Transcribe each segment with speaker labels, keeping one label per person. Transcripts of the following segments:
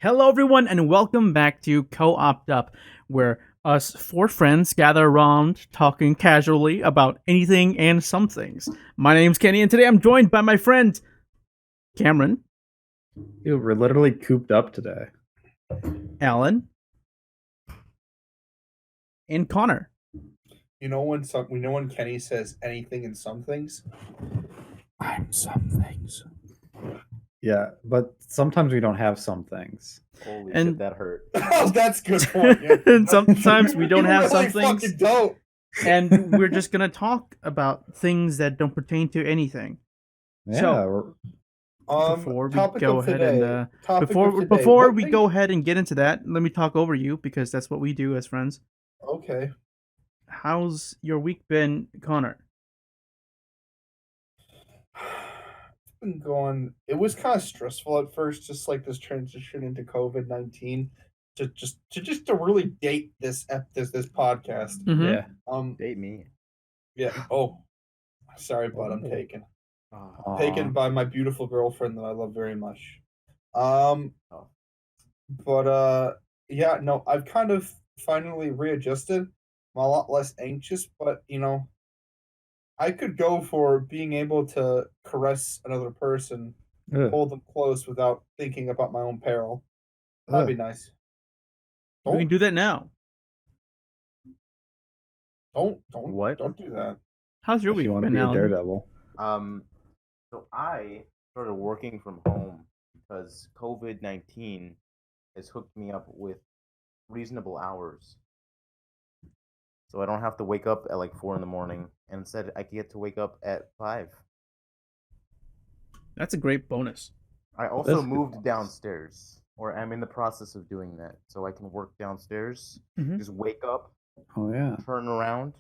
Speaker 1: Hello, everyone, and welcome back to Co-oped Up, where us four friends gather around talking casually about anything and some things. My name's Kenny, and today I'm joined by my friend Cameron,
Speaker 2: Dude, we're literally cooped up today.
Speaker 1: Alan, and Connor.
Speaker 3: You know when Kenny says anything and some things?
Speaker 2: I'm some things. Yeah, but sometimes we don't have some things.
Speaker 4: Holy
Speaker 1: And-
Speaker 4: shit, that hurt.
Speaker 3: Oh, that's a good point. Yeah.
Speaker 1: And sometimes we don't
Speaker 3: You
Speaker 1: have
Speaker 3: really
Speaker 1: some things.
Speaker 3: fucking don't.
Speaker 1: And we're just gonna talk about things that don't pertain to anything.
Speaker 2: Yeah,
Speaker 1: So-
Speaker 2: we're,
Speaker 1: Before we
Speaker 3: Topic
Speaker 1: go
Speaker 3: of
Speaker 1: ahead
Speaker 3: today.
Speaker 1: and
Speaker 3: Topic
Speaker 1: before
Speaker 3: of today.
Speaker 1: before
Speaker 3: What
Speaker 1: we
Speaker 3: thing-
Speaker 1: go ahead and get into that, let me talk over you because that's what we do as friends.
Speaker 3: Okay.
Speaker 1: How's your week been, Connor?
Speaker 3: It's been going. It was kind of stressful at first, just like this transition into COVID-19. To really date this podcast.
Speaker 1: Mhm.
Speaker 2: yeah.
Speaker 4: Date me.
Speaker 3: Yeah. Oh, sorry, but I'm taken.
Speaker 4: Oh.
Speaker 3: Taken by my beautiful girlfriend that I love very much.
Speaker 4: Oh.
Speaker 3: But yeah, no, I've kind of finally readjusted. I'm a lot less anxious, but I could go for being able to caress another person,
Speaker 2: Ugh.
Speaker 3: hold them close without thinking about my own peril. That'd be
Speaker 2: Ugh.
Speaker 3: nice.
Speaker 1: We can do that now.
Speaker 3: Don't
Speaker 4: What?
Speaker 3: Don't do that.
Speaker 1: How's your
Speaker 2: If
Speaker 1: week
Speaker 2: you want to
Speaker 1: been,
Speaker 2: be a
Speaker 1: Alan?
Speaker 2: daredevil.
Speaker 4: So I started working from home because COVID-19 has hooked me up with reasonable hours. So I don't have to wake up at like 4 in the morning, and instead I get to wake up at 5.
Speaker 1: That's a great bonus.
Speaker 4: I also
Speaker 2: That's good.
Speaker 4: moved downstairs, or I'm in the process of doing that, so I can work downstairs.
Speaker 1: Mhm.
Speaker 4: Just wake up,
Speaker 2: Oh yeah.
Speaker 4: turn around,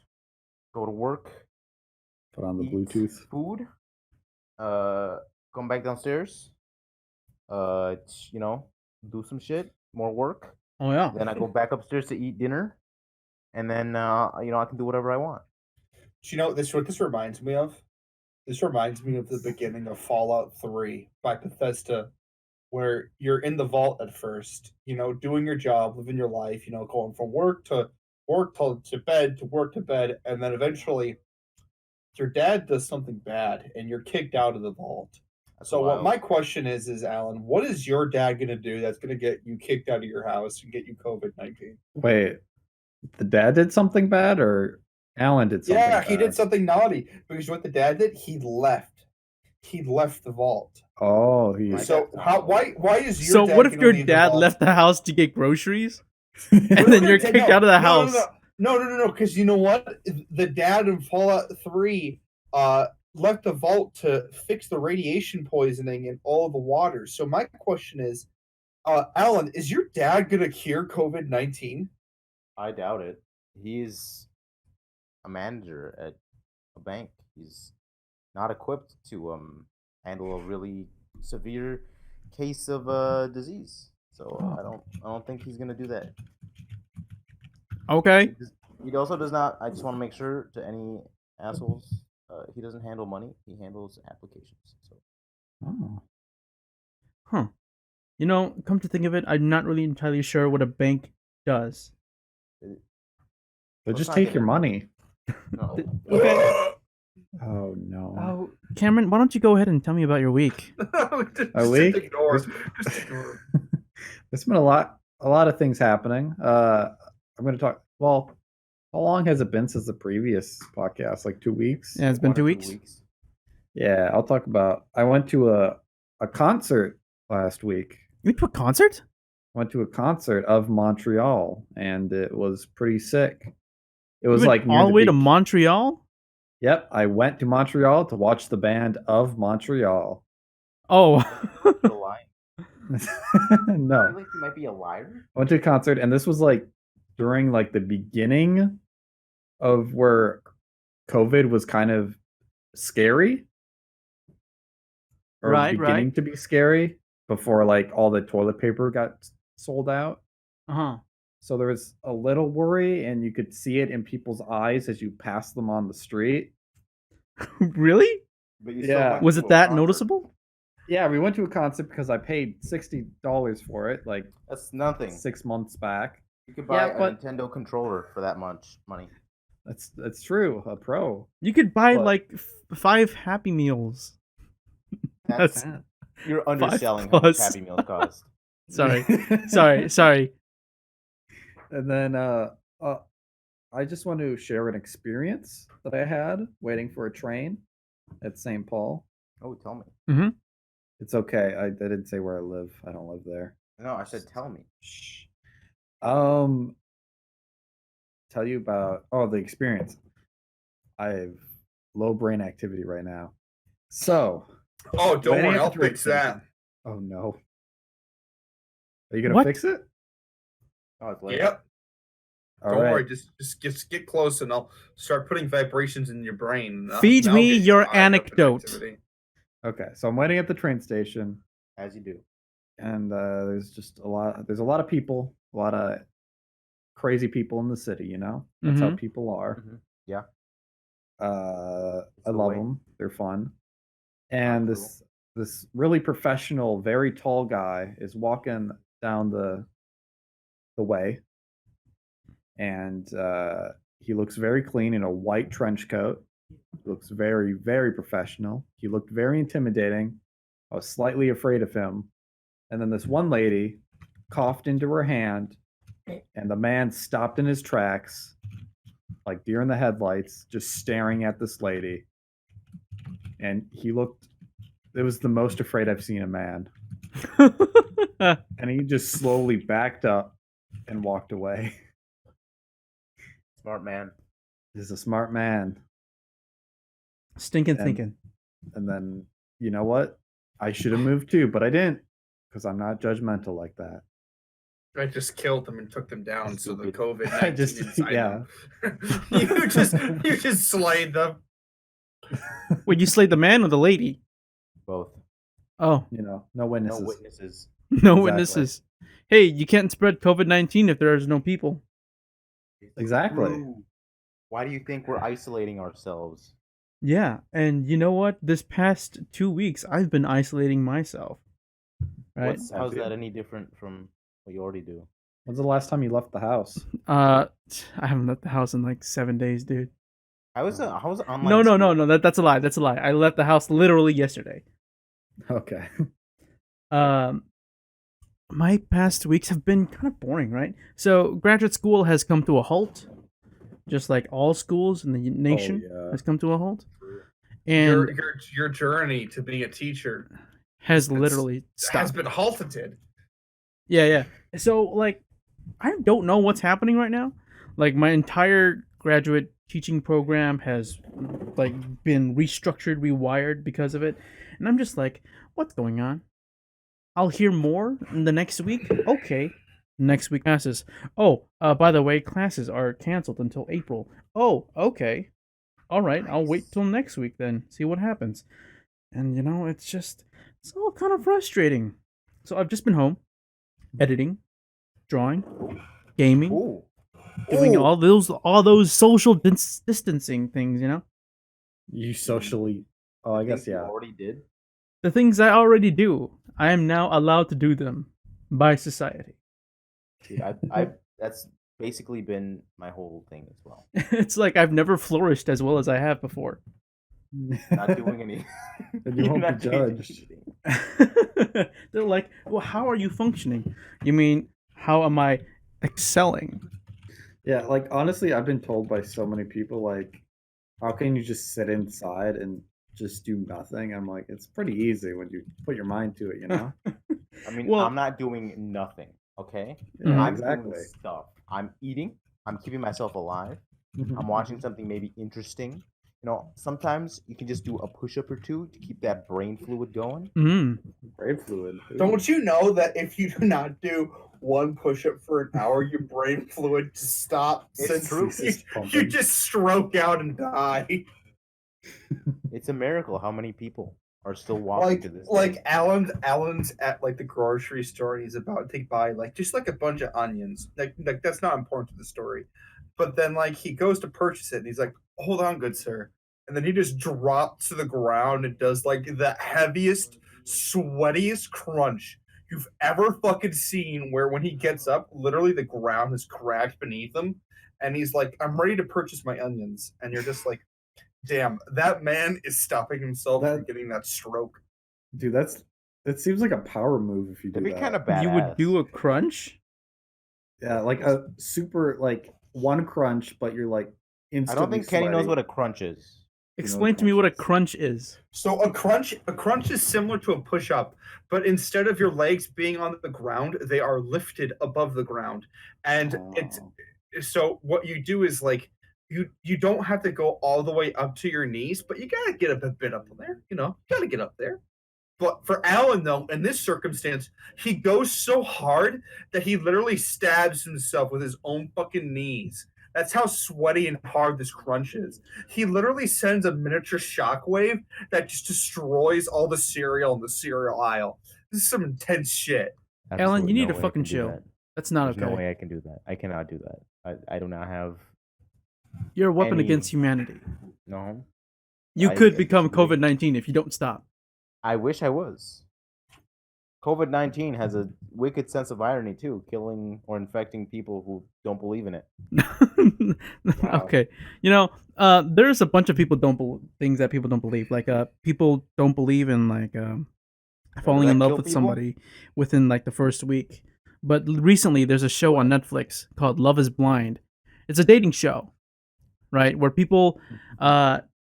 Speaker 4: go to work,
Speaker 2: Put on the
Speaker 4: eat
Speaker 2: Bluetooth.
Speaker 4: food, come back downstairs, do some shit, more work.
Speaker 1: Oh yeah.
Speaker 4: Then I go back upstairs to eat dinner, and then I can do whatever I want.
Speaker 3: Do you know what this reminds me of? This reminds me of the beginning of Fallout 3 by Bethesda, where you're in the vault at first, doing your job, living your life, going from work to bed to work to bed, and then eventually your dad does something bad and you're kicked out of the vault.
Speaker 4: That's
Speaker 3: So what
Speaker 4: wild.
Speaker 3: my question is Alan, what is your dad gonna do that's gonna get you kicked out of your house and get you COVID-19?
Speaker 2: Wait, the dad did something bad, or Alan did something?
Speaker 3: Yeah, he
Speaker 2: bad?
Speaker 3: did something naughty because what the dad did, he left. He left the vault.
Speaker 2: Oh, he.
Speaker 4: My
Speaker 3: So
Speaker 4: dad's
Speaker 3: why is your
Speaker 1: So
Speaker 3: dad
Speaker 1: what if
Speaker 3: gonna
Speaker 1: your
Speaker 3: leave the
Speaker 1: dad
Speaker 3: vault?
Speaker 1: left the house to get groceries
Speaker 2: and
Speaker 1: and then you're kicked out of the house?
Speaker 3: No, because you know what? The dad in Fallout 3 left the vault to fix the radiation poisoning in all the water. So my question is, Alan, is your dad gonna cure COVID-19?
Speaker 4: I doubt it. He's a manager at a bank. He's not equipped to handle a really severe case of disease. So I don't think he's gonna do that.
Speaker 1: Okay.
Speaker 4: He also does not. I just want to make sure to any assholes, he doesn't handle money. He handles applications. So
Speaker 2: Oh.
Speaker 1: Huh. Come to think of it, I'm not really entirely sure what a bank does.
Speaker 2: They'll
Speaker 4: Let's
Speaker 2: just
Speaker 4: not
Speaker 2: take
Speaker 4: get
Speaker 2: your
Speaker 4: into
Speaker 2: money.
Speaker 4: no.
Speaker 1: Okay.
Speaker 2: Oh no.
Speaker 1: Oh, Cameron, why don't you go ahead and tell me about your week?
Speaker 2: A week?
Speaker 3: Ignore.
Speaker 2: There's- There's been a lot of things happening. I'm going to talk. Well, how long has it been since the previous podcast? Like 2 weeks.
Speaker 1: Yeah, it's been
Speaker 4: 1 or
Speaker 1: 2
Speaker 4: 2
Speaker 1: weeks.
Speaker 2: Yeah, I'll talk about. I went to a concert last week.
Speaker 1: You went to a concert?
Speaker 2: Went to a concert of Montreal, and it was pretty sick. It
Speaker 1: You
Speaker 2: was
Speaker 1: went
Speaker 2: like near
Speaker 1: all the way to
Speaker 2: big-
Speaker 1: Montreal?
Speaker 2: Yep, I went to Montreal to watch the band of Montreal.
Speaker 1: Oh.
Speaker 4: The line. I
Speaker 2: No,
Speaker 4: feel like you might be a liar.
Speaker 2: I went to a concert, and this was like during like the beginning of where COVID was kind of scary, or
Speaker 1: Right,
Speaker 2: beginning
Speaker 1: right.
Speaker 2: to be scary before like all the toilet paper got sold out.
Speaker 1: Uh-huh.
Speaker 2: So there was a little worry, and you could see it in people's eyes as you pass them on the street.
Speaker 1: Really?
Speaker 4: But you
Speaker 2: Yeah.
Speaker 4: still went
Speaker 1: Was
Speaker 4: to
Speaker 1: it
Speaker 4: a
Speaker 1: that
Speaker 4: concert.
Speaker 1: noticeable?
Speaker 2: Yeah, we went to a concert because I paid $60 for it, like
Speaker 4: That's nothing.
Speaker 2: 6 months back.
Speaker 4: You could buy
Speaker 2: Yeah,
Speaker 4: a
Speaker 2: but-
Speaker 4: Nintendo controller for that much money.
Speaker 2: That's true. A pro.
Speaker 1: You could buy
Speaker 2: But-
Speaker 1: like 5 Happy Meals.
Speaker 4: That's
Speaker 1: That's
Speaker 4: you're underselling how much
Speaker 1: plus.
Speaker 4: Happy Meals cost.
Speaker 1: sorry.
Speaker 2: And then I just want to share an experience that I had waiting for a train at St. Paul.
Speaker 4: Oh, tell me.
Speaker 2: It's okay. I didn't say where I live. I don't live there.
Speaker 4: No, I said tell me.
Speaker 2: Shh. Tell you about the experience. I have low brain activity right now. So
Speaker 3: Oh, don't
Speaker 2: waiting
Speaker 3: worry,
Speaker 2: at the
Speaker 3: I'll
Speaker 2: train
Speaker 3: fix that.
Speaker 2: station- Oh no. Are you gonna
Speaker 1: What?
Speaker 2: fix it?
Speaker 4: Oh, it's late.
Speaker 3: Yep.
Speaker 2: All
Speaker 3: Don't
Speaker 2: right.
Speaker 3: worry, just get close and I'll start putting vibrations in your brain.
Speaker 1: Feed
Speaker 3: That'll
Speaker 1: me
Speaker 3: get you
Speaker 1: your
Speaker 3: higher up in
Speaker 1: anecdote.
Speaker 3: activity.
Speaker 2: Okay. So I'm waiting at the train station,
Speaker 4: As you do.
Speaker 2: and there's just a lot. There's a lot of people, a lot of crazy people in the city. You know, that's how people are.
Speaker 4: Yeah.
Speaker 2: I
Speaker 4: the
Speaker 2: love
Speaker 4: way.
Speaker 2: them. They're fun. And
Speaker 4: Cool.
Speaker 2: this really professional, very tall guy is walking down the way, and he looks very clean in a white trench coat. He looks very, very professional. He looked very intimidating. I was slightly afraid of him. And then this one lady coughed into her hand, and the man stopped in his tracks, like deer in the headlights, just staring at this lady. And he looked, it was the most afraid I've seen a man. And he just slowly backed up and walked away.
Speaker 4: Smart man.
Speaker 2: He's a smart man.
Speaker 1: Stinking
Speaker 2: And-
Speaker 1: thinking.
Speaker 2: And then, you know what? I should have moved too, but I didn't, because I'm not judgmental like that.
Speaker 3: I just killed them and took them down so the
Speaker 4: Stupid.
Speaker 3: COVID
Speaker 2: I just-
Speaker 3: inside
Speaker 2: yeah.
Speaker 3: them. you just slayed them.
Speaker 1: Wait, you slayed the man or the lady?
Speaker 4: Both.
Speaker 1: Oh,
Speaker 2: You know, no witnesses.
Speaker 4: No witnesses.
Speaker 1: no
Speaker 2: Exactly.
Speaker 1: witnesses. Hey, you can't spread COVID-19 if there's no people.
Speaker 2: Exactly.
Speaker 4: True. Why do you think we're isolating ourselves?
Speaker 1: Yeah, and you know what? This past 2 weeks, I've been isolating myself. Right?
Speaker 4: How's that any different from what you already do?
Speaker 2: When's the last time you left the house?
Speaker 1: I haven't left the house in like 7 days, dude.
Speaker 4: I was online.
Speaker 1: No,
Speaker 4: school.
Speaker 1: that's a lie. That's a lie. I left the house literally yesterday.
Speaker 2: Okay.
Speaker 1: My past weeks have been kind of boring, right? So graduate school has come to a halt, just like all schools in the nation
Speaker 2: yeah.
Speaker 1: has come to a halt,
Speaker 3: Your,
Speaker 1: and
Speaker 3: your journey to being a teacher
Speaker 1: has
Speaker 3: it's-
Speaker 1: literally
Speaker 3: has
Speaker 1: stopped.
Speaker 3: been halted.
Speaker 1: Yeah. So like, I don't know what's happening right now. Like my entire graduate teaching program has like been restructured, rewired because of it, and I'm just like, what's going on? I'll hear more in the next week. Okay. Next week passes. Oh, by the way, classes are canceled until April. Oh, okay. All right, I'll wait till next week then. See what happens. And you know, it's all kind of frustrating. So I've just been home, editing, drawing, gaming,
Speaker 4: Ooh.
Speaker 1: doing all those social distancing things. You know,
Speaker 2: You socially. Oh, I guess
Speaker 4: Things you
Speaker 2: yeah.
Speaker 4: already did.
Speaker 1: the things I already do. I am now allowed to do them by society.
Speaker 4: Dude, I that's basically been my whole thing as well.
Speaker 1: It's like I've never flourished as well as I have before.
Speaker 4: Not doing any.
Speaker 2: And you
Speaker 4: You're
Speaker 2: won't be
Speaker 4: not doing
Speaker 2: judged.
Speaker 4: anything.
Speaker 1: They're like, well, how are you functioning? You mean, how am I excelling?
Speaker 2: Yeah, like honestly, I've been told by so many people, like, how can you just sit inside and just do nothing? I'm like, it's pretty easy when you put your mind to it, you know?
Speaker 4: I mean,
Speaker 1: Well-
Speaker 4: I'm not doing nothing. Okay,
Speaker 1: Mhm.
Speaker 4: I'm
Speaker 2: exactly.
Speaker 4: doing stuff. I'm eating. I'm keeping myself alive.
Speaker 2: Mm-hmm.
Speaker 4: I'm watching something maybe interesting. You know, sometimes you can just do a push-up or two to keep that brain fluid going.
Speaker 1: Mm.
Speaker 2: Brain fluid.
Speaker 3: Don't you know that if you do not do one push-up for an hour, your brain fluid just stops?
Speaker 4: It's
Speaker 3: and
Speaker 4: true.
Speaker 3: You,
Speaker 2: It's
Speaker 3: you
Speaker 2: pumping.
Speaker 3: just stroke out and die.
Speaker 4: It's a miracle how many people are still walking
Speaker 3: Like
Speaker 4: to this.
Speaker 3: like
Speaker 4: day.
Speaker 3: Alan's at like the grocery store and he's about to buy like just like a bunch of onions. Like that's not important to the story. But then like he goes to purchase it and he's like, "Hold on, good sir." And then he just drops to the ground and does like the heaviest sweatiest crunch you've ever fucking seen, where when he gets up, literally the ground is cracked beneath him, and he's like, I'm ready to purchase my onions. And you're just like, damn, that man is stopping himself from getting that stroke.
Speaker 2: Dude, that seems like a power move if you do
Speaker 4: That'd be
Speaker 2: that.
Speaker 4: kind of badass.
Speaker 1: You would do a crunch?
Speaker 2: Yeah, like a super, like, one crunch, but you're like
Speaker 4: I
Speaker 2: instantly
Speaker 4: don't think Kenny knows
Speaker 2: sweaty.
Speaker 4: what a crunch is.
Speaker 1: Explain to me what a crunch is.
Speaker 3: So a crunch is similar to a push-up, but instead of your legs being on the ground, they are lifted above the ground. And it's so what you do is like you don't have to go all the way up to your knees, but you gotta get a bit up there, you gotta get up there. But for Alan, though, in this circumstance, he goes so hard that he literally stabs himself with his own fucking knees. That's how sweaty and hard this crunch is. He literally sends a miniature shockwave that just destroys all the cereal in the cereal aisle. This is some intense shit.
Speaker 1: Alan, you need
Speaker 4: no
Speaker 1: to
Speaker 4: way I
Speaker 1: fucking
Speaker 4: can do
Speaker 1: chill.
Speaker 4: that.
Speaker 1: That's not
Speaker 4: There's
Speaker 1: okay.
Speaker 4: no way I can do that. I cannot do that. I do not have.
Speaker 1: You're a weapon
Speaker 4: any-
Speaker 1: against humanity.
Speaker 4: No.
Speaker 1: You
Speaker 4: I-
Speaker 1: could become
Speaker 4: actually-
Speaker 1: COVID-19 if you don't stop.
Speaker 4: I wish I was. COVID-19 has a wicked sense of irony too, killing or infecting people who don't believe in it.
Speaker 1: Okay, there's a bunch of things that people don't believe. Like, people don't believe in like falling
Speaker 4: that
Speaker 1: in love
Speaker 4: kill
Speaker 1: with
Speaker 4: people?
Speaker 1: somebody within like the first week. But recently, there's a show on Netflix called Love Is Blind. It's a dating show, right? Where people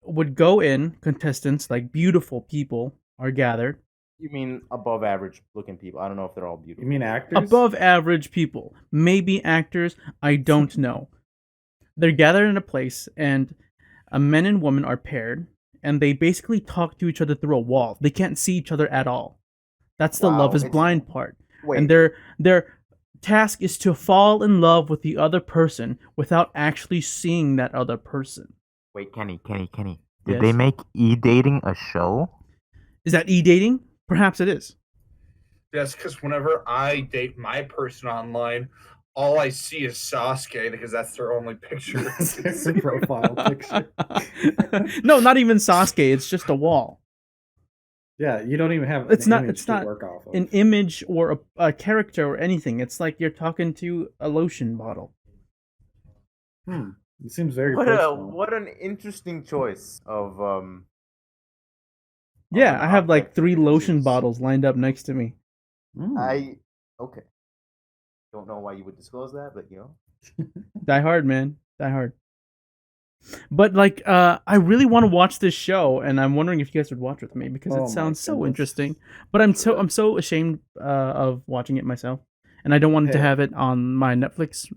Speaker 1: would go in, contestants, like beautiful people are gathered.
Speaker 4: You mean above average looking people? I don't know if they're all beautiful.
Speaker 2: You mean actors?
Speaker 1: Above average people, maybe actors, I don't know. They're gathered in a place, and a men and woman are paired, and they basically talk to each other through a wall. They can't see each other at all. That's the
Speaker 4: Wow,
Speaker 1: Love Is
Speaker 4: it's-
Speaker 1: Blind part.
Speaker 4: Wait,
Speaker 1: And their task is to fall in love with the other person without actually seeing that other person.
Speaker 5: Wait, Kenny. Did
Speaker 1: Yes.
Speaker 5: they make e-dating a show?
Speaker 1: Is that e-dating? Perhaps it is.
Speaker 3: Yes, because whenever I date my person online, all I see is Sasuke because that's their only picture.
Speaker 2: It's a profile picture.
Speaker 1: No, not even Sasuke. It's just a wall.
Speaker 2: Yeah, you don't even have
Speaker 1: It's
Speaker 2: an
Speaker 1: not-
Speaker 2: image
Speaker 1: it's
Speaker 2: to
Speaker 1: not
Speaker 2: work off of.
Speaker 1: An image or a character or anything. It's like you're talking to a lotion bottle.
Speaker 2: It seems very
Speaker 4: what
Speaker 2: personal.
Speaker 4: what an interesting choice of
Speaker 1: Yeah,
Speaker 4: an
Speaker 1: I have like
Speaker 4: object
Speaker 1: 3
Speaker 4: to
Speaker 1: lotion
Speaker 4: choose.
Speaker 1: bottles lined up next to me.
Speaker 4: Okay. Don't know why you would disclose that, but
Speaker 1: Die Hard, man. Die Hard. But like, I really want to watch this show, and I'm wondering if you guys would watch with me because
Speaker 2: Oh
Speaker 1: it
Speaker 2: my
Speaker 1: sounds so
Speaker 2: goodness.
Speaker 1: interesting. But I'm so ashamed of watching it myself, and I don't want to
Speaker 2: Hey.
Speaker 1: have it on my Netflix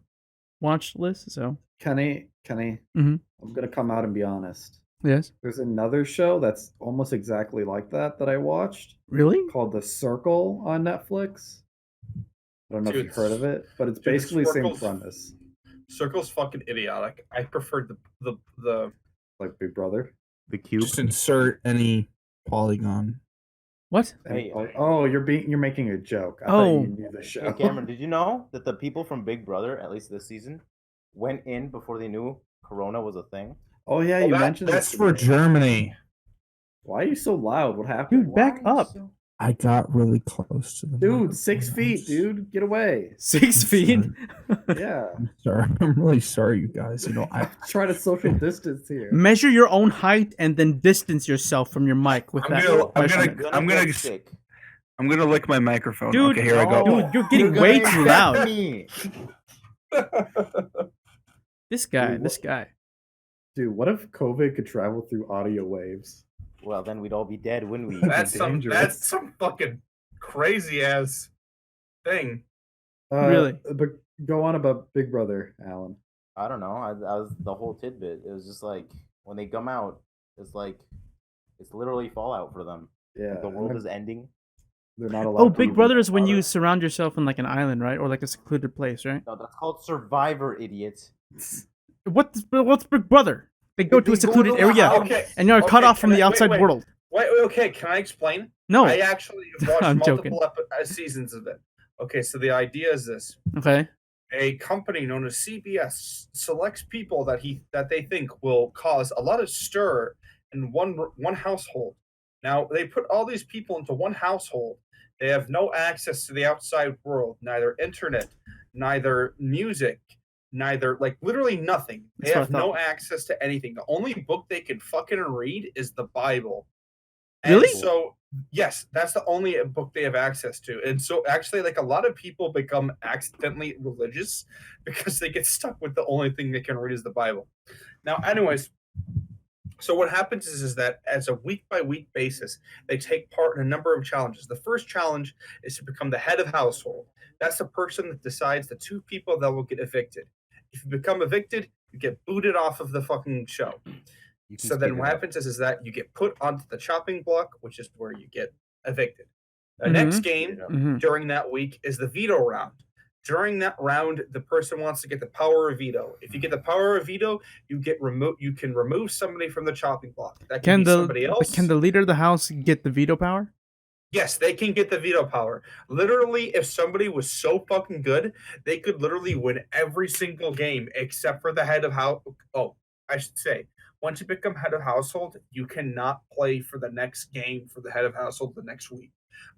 Speaker 1: watch list. So
Speaker 2: Kenny,
Speaker 1: Mhm.
Speaker 2: I'm gonna come out and be honest.
Speaker 1: yes,
Speaker 2: There's another show that's almost exactly like that I watched
Speaker 1: really?
Speaker 2: called The Circle on Netflix. I don't know if
Speaker 3: Dude,
Speaker 2: you've heard of it, but it's
Speaker 3: dude, The
Speaker 2: basically the same
Speaker 3: Circle's-
Speaker 2: premise,
Speaker 3: Circle's fucking idiotic. I preferred the
Speaker 2: like Big Brother.
Speaker 5: The cube?
Speaker 6: Just insert any polygon.
Speaker 1: What?
Speaker 4: Hey,
Speaker 2: Oh, you're making a joke. I
Speaker 1: Oh.
Speaker 2: thought you knew the show.
Speaker 4: Hey, Cameron, did you know that the people from Big Brother, at least this season, went in before they knew Corona was a thing?
Speaker 2: Oh yeah, you mentioned
Speaker 6: That's
Speaker 2: this
Speaker 6: for
Speaker 2: to me.
Speaker 6: Germany.
Speaker 2: Why are you so loud? What happened?
Speaker 1: Dude, back up.
Speaker 6: I got really close to the
Speaker 2: Dude, 6
Speaker 6: microphone.
Speaker 2: feet, dude. Get away.
Speaker 1: 6 feet?
Speaker 2: Yeah.
Speaker 6: I'm sorry. I'm really sorry, you guys. I
Speaker 2: Try to social distance here.
Speaker 1: Measure your own height and then distance yourself from your mic with
Speaker 6: I'm
Speaker 1: that.
Speaker 6: gonna- I'm
Speaker 1: measurement.
Speaker 6: gonna- I'm gonna-
Speaker 4: stick.
Speaker 6: I'm gonna lick my microphone.
Speaker 1: Dude,
Speaker 6: okay, here I go.
Speaker 1: Dude, you're getting
Speaker 4: You're
Speaker 1: way
Speaker 4: gonna
Speaker 1: too
Speaker 4: infect
Speaker 1: loud.
Speaker 4: me.
Speaker 1: This guy,
Speaker 2: Dude,
Speaker 1: this guy.
Speaker 2: Dude, what if COVID could travel through audio waves?
Speaker 4: Well, then we'd all be dead, wouldn't we?
Speaker 3: that's
Speaker 2: dangerous.
Speaker 3: that's some fucking crazy ass thing.
Speaker 1: Really?
Speaker 2: But go on about Big Brother, Alan.
Speaker 4: I don't know. I was the whole tidbit. It was just like when they come out, it's like it's literally Fallout for them.
Speaker 2: Yeah.
Speaker 4: The world is ending.
Speaker 2: They're not allowed
Speaker 1: Oh,
Speaker 2: to
Speaker 1: Big
Speaker 2: leave
Speaker 1: Brother
Speaker 2: the
Speaker 1: is when you
Speaker 2: water.
Speaker 1: surround yourself in like an island, right? Or like a secluded place, right?
Speaker 4: No, that's called Survivor, idiot.
Speaker 1: What's Big Brother? They go to a
Speaker 4: They go
Speaker 1: secluded
Speaker 4: to a
Speaker 1: area,
Speaker 4: house.
Speaker 3: Okay,
Speaker 1: and you're cut
Speaker 3: okay,
Speaker 1: off from
Speaker 3: can
Speaker 1: the
Speaker 3: I-
Speaker 1: outside
Speaker 3: wait.
Speaker 1: world.
Speaker 3: Wait, okay, can I explain?
Speaker 1: No.
Speaker 3: I actually watched
Speaker 1: I'm joking.
Speaker 3: multiple seasons of it. Okay, so the idea is this:
Speaker 1: Okay.
Speaker 3: a company known as CBS selects people that they think will cause a lot of stir in one household. Now, they put all these people into one household. They have no access to the outside world, neither internet, neither music, neither, like, literally nothing. They
Speaker 1: That's what I
Speaker 3: have no
Speaker 1: thought.
Speaker 3: access to anything. The only book they can fucking read is the Bible.
Speaker 1: Really?
Speaker 3: And so, yes, that's the only book they have access to. And so, actually, like, a lot of people become accidentally religious because they get stuck with the only thing they can read is the Bible. Now, anyways, so what happens is that as a week by week basis, they take part in a number of challenges. The first challenge is to become the head of household. That's the person that decides the two people that will get evicted. If you become evicted, you get booted off of the fucking show.
Speaker 4: You can
Speaker 3: So then
Speaker 4: speed
Speaker 3: what
Speaker 4: it up.
Speaker 3: happens is that you get put onto the chopping block, which is where you get evicted. The
Speaker 1: Mhm.
Speaker 3: next game
Speaker 1: Mhm.
Speaker 3: during that week is the veto round. During that round, the person wants to get the power of veto. If you get the power of veto, you get remote. You can remove somebody from the chopping block. That can
Speaker 1: Can
Speaker 3: be somebody
Speaker 1: the
Speaker 3: else.
Speaker 1: can the leader of the house get the veto power?
Speaker 3: Yes, they can get the veto power. Literally, if somebody was so fucking good, they could literally win every single game except for the head of house. Oh, I should say, once you become head of household, you cannot play for the next game for the head of household the next week.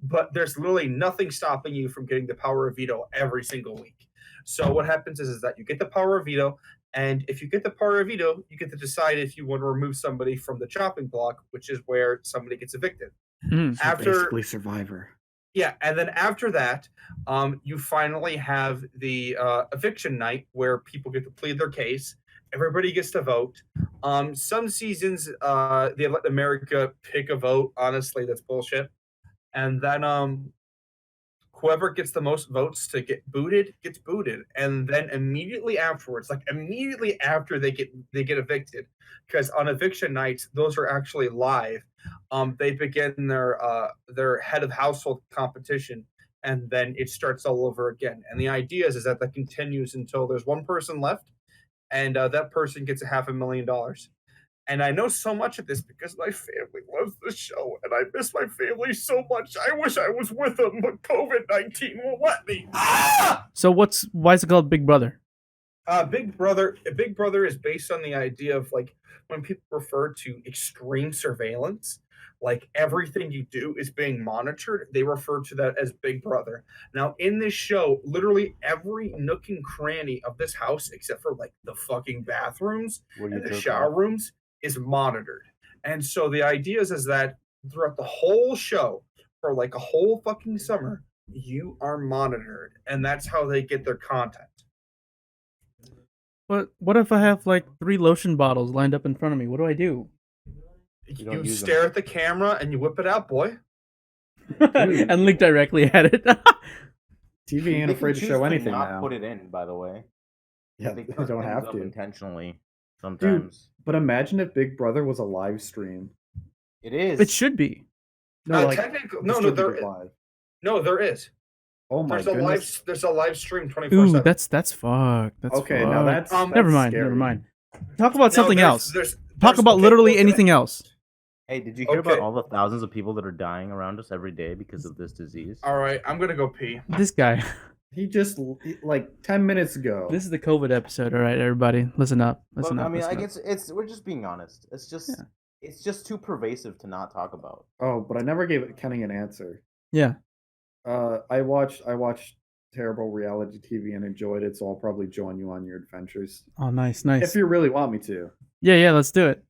Speaker 3: But there's literally nothing stopping you from getting the power of veto every single week. So what happens is that you get the power of veto, and if you get the power of veto, you get to decide if you want to remove somebody from the chopping block, which is where somebody gets evicted.
Speaker 1: Mhm.
Speaker 2: So
Speaker 3: After
Speaker 2: basically Survivor.
Speaker 3: yeah, and then after that, you finally have the eviction night where people get to plead their case. Everybody gets to vote. Some seasons they let America pick a vote. Honestly, that's bullshit. And then whoever gets the most votes to get booted gets booted, and then immediately afterwards, like immediately after they get evicted, because on eviction nights those are actually live. They begin their head of household competition, and then it starts all over again. And the idea is that that continues until there's one person left, and that person gets $500,000. And I know so much of this because my family loves the show, and I miss my family so much. I wish I was with them, but COVID-19 won't let me.
Speaker 1: So why is it called Big Brother?
Speaker 3: Big Brother is based on the idea of, like, when people refer to extreme surveillance, like everything you do is being monitored, they refer to that as Big Brother. Now, in this show, literally every nook and cranny of this house, except for like the fucking bathrooms
Speaker 4: Where you
Speaker 3: and the
Speaker 4: jerk
Speaker 3: shower
Speaker 4: off.
Speaker 3: rooms, is monitored. And so the idea is that throughout the whole show, for like a whole fucking summer, you are monitored, and that's how they get their content.
Speaker 1: But what if I have like 3 lotion bottles lined up in front of me? What do I do?
Speaker 4: don't
Speaker 3: You
Speaker 4: use them.
Speaker 3: stare at the camera and you whip it out, boy.
Speaker 1: And look directly at it.
Speaker 2: TV ain't
Speaker 4: They
Speaker 2: afraid
Speaker 4: can
Speaker 2: to
Speaker 4: choose
Speaker 2: show anything
Speaker 4: not
Speaker 2: now.
Speaker 4: put it in, by the way.
Speaker 2: Yeah,
Speaker 4: They
Speaker 2: they
Speaker 4: cut
Speaker 2: don't
Speaker 4: things
Speaker 2: have
Speaker 4: up
Speaker 2: to.
Speaker 4: intentionally sometimes.
Speaker 2: But imagine if Big Brother was a live stream.
Speaker 4: It is.
Speaker 1: It should be.
Speaker 2: No, like
Speaker 3: Technically, no, there is.
Speaker 2: Oh my
Speaker 3: There's
Speaker 2: goodness.
Speaker 3: a live stream 24/7.
Speaker 1: Ooh, that's fucked. That's
Speaker 2: Okay, now
Speaker 1: fucked.
Speaker 2: that's
Speaker 1: Never mind.
Speaker 2: scary.
Speaker 1: Never mind. Talk about something else.
Speaker 3: There's
Speaker 1: Talk about
Speaker 3: okay,
Speaker 1: literally
Speaker 3: well,
Speaker 1: anything else.
Speaker 4: Hey, did you hear about
Speaker 3: Okay.
Speaker 4: all the thousands of people that are dying around us every day because of this disease?
Speaker 3: All right, I'm gonna go pee.
Speaker 1: This guy.
Speaker 2: He just like 10 minutes ago.
Speaker 1: This is the COVID episode. All right, everybody, listen up. Listen
Speaker 4: But,
Speaker 1: up.
Speaker 4: I mean,
Speaker 1: listen
Speaker 4: like
Speaker 1: up.
Speaker 4: it's we're just being honest. It's just too pervasive to not talk about.
Speaker 2: Oh, but I never gave Kenny an answer.
Speaker 1: Yeah.
Speaker 2: I watched terrible reality TV and enjoyed it, so I'll probably join you on your adventures
Speaker 1: Oh, nice.
Speaker 2: if you really want me to.
Speaker 1: Yeah. Let's do it.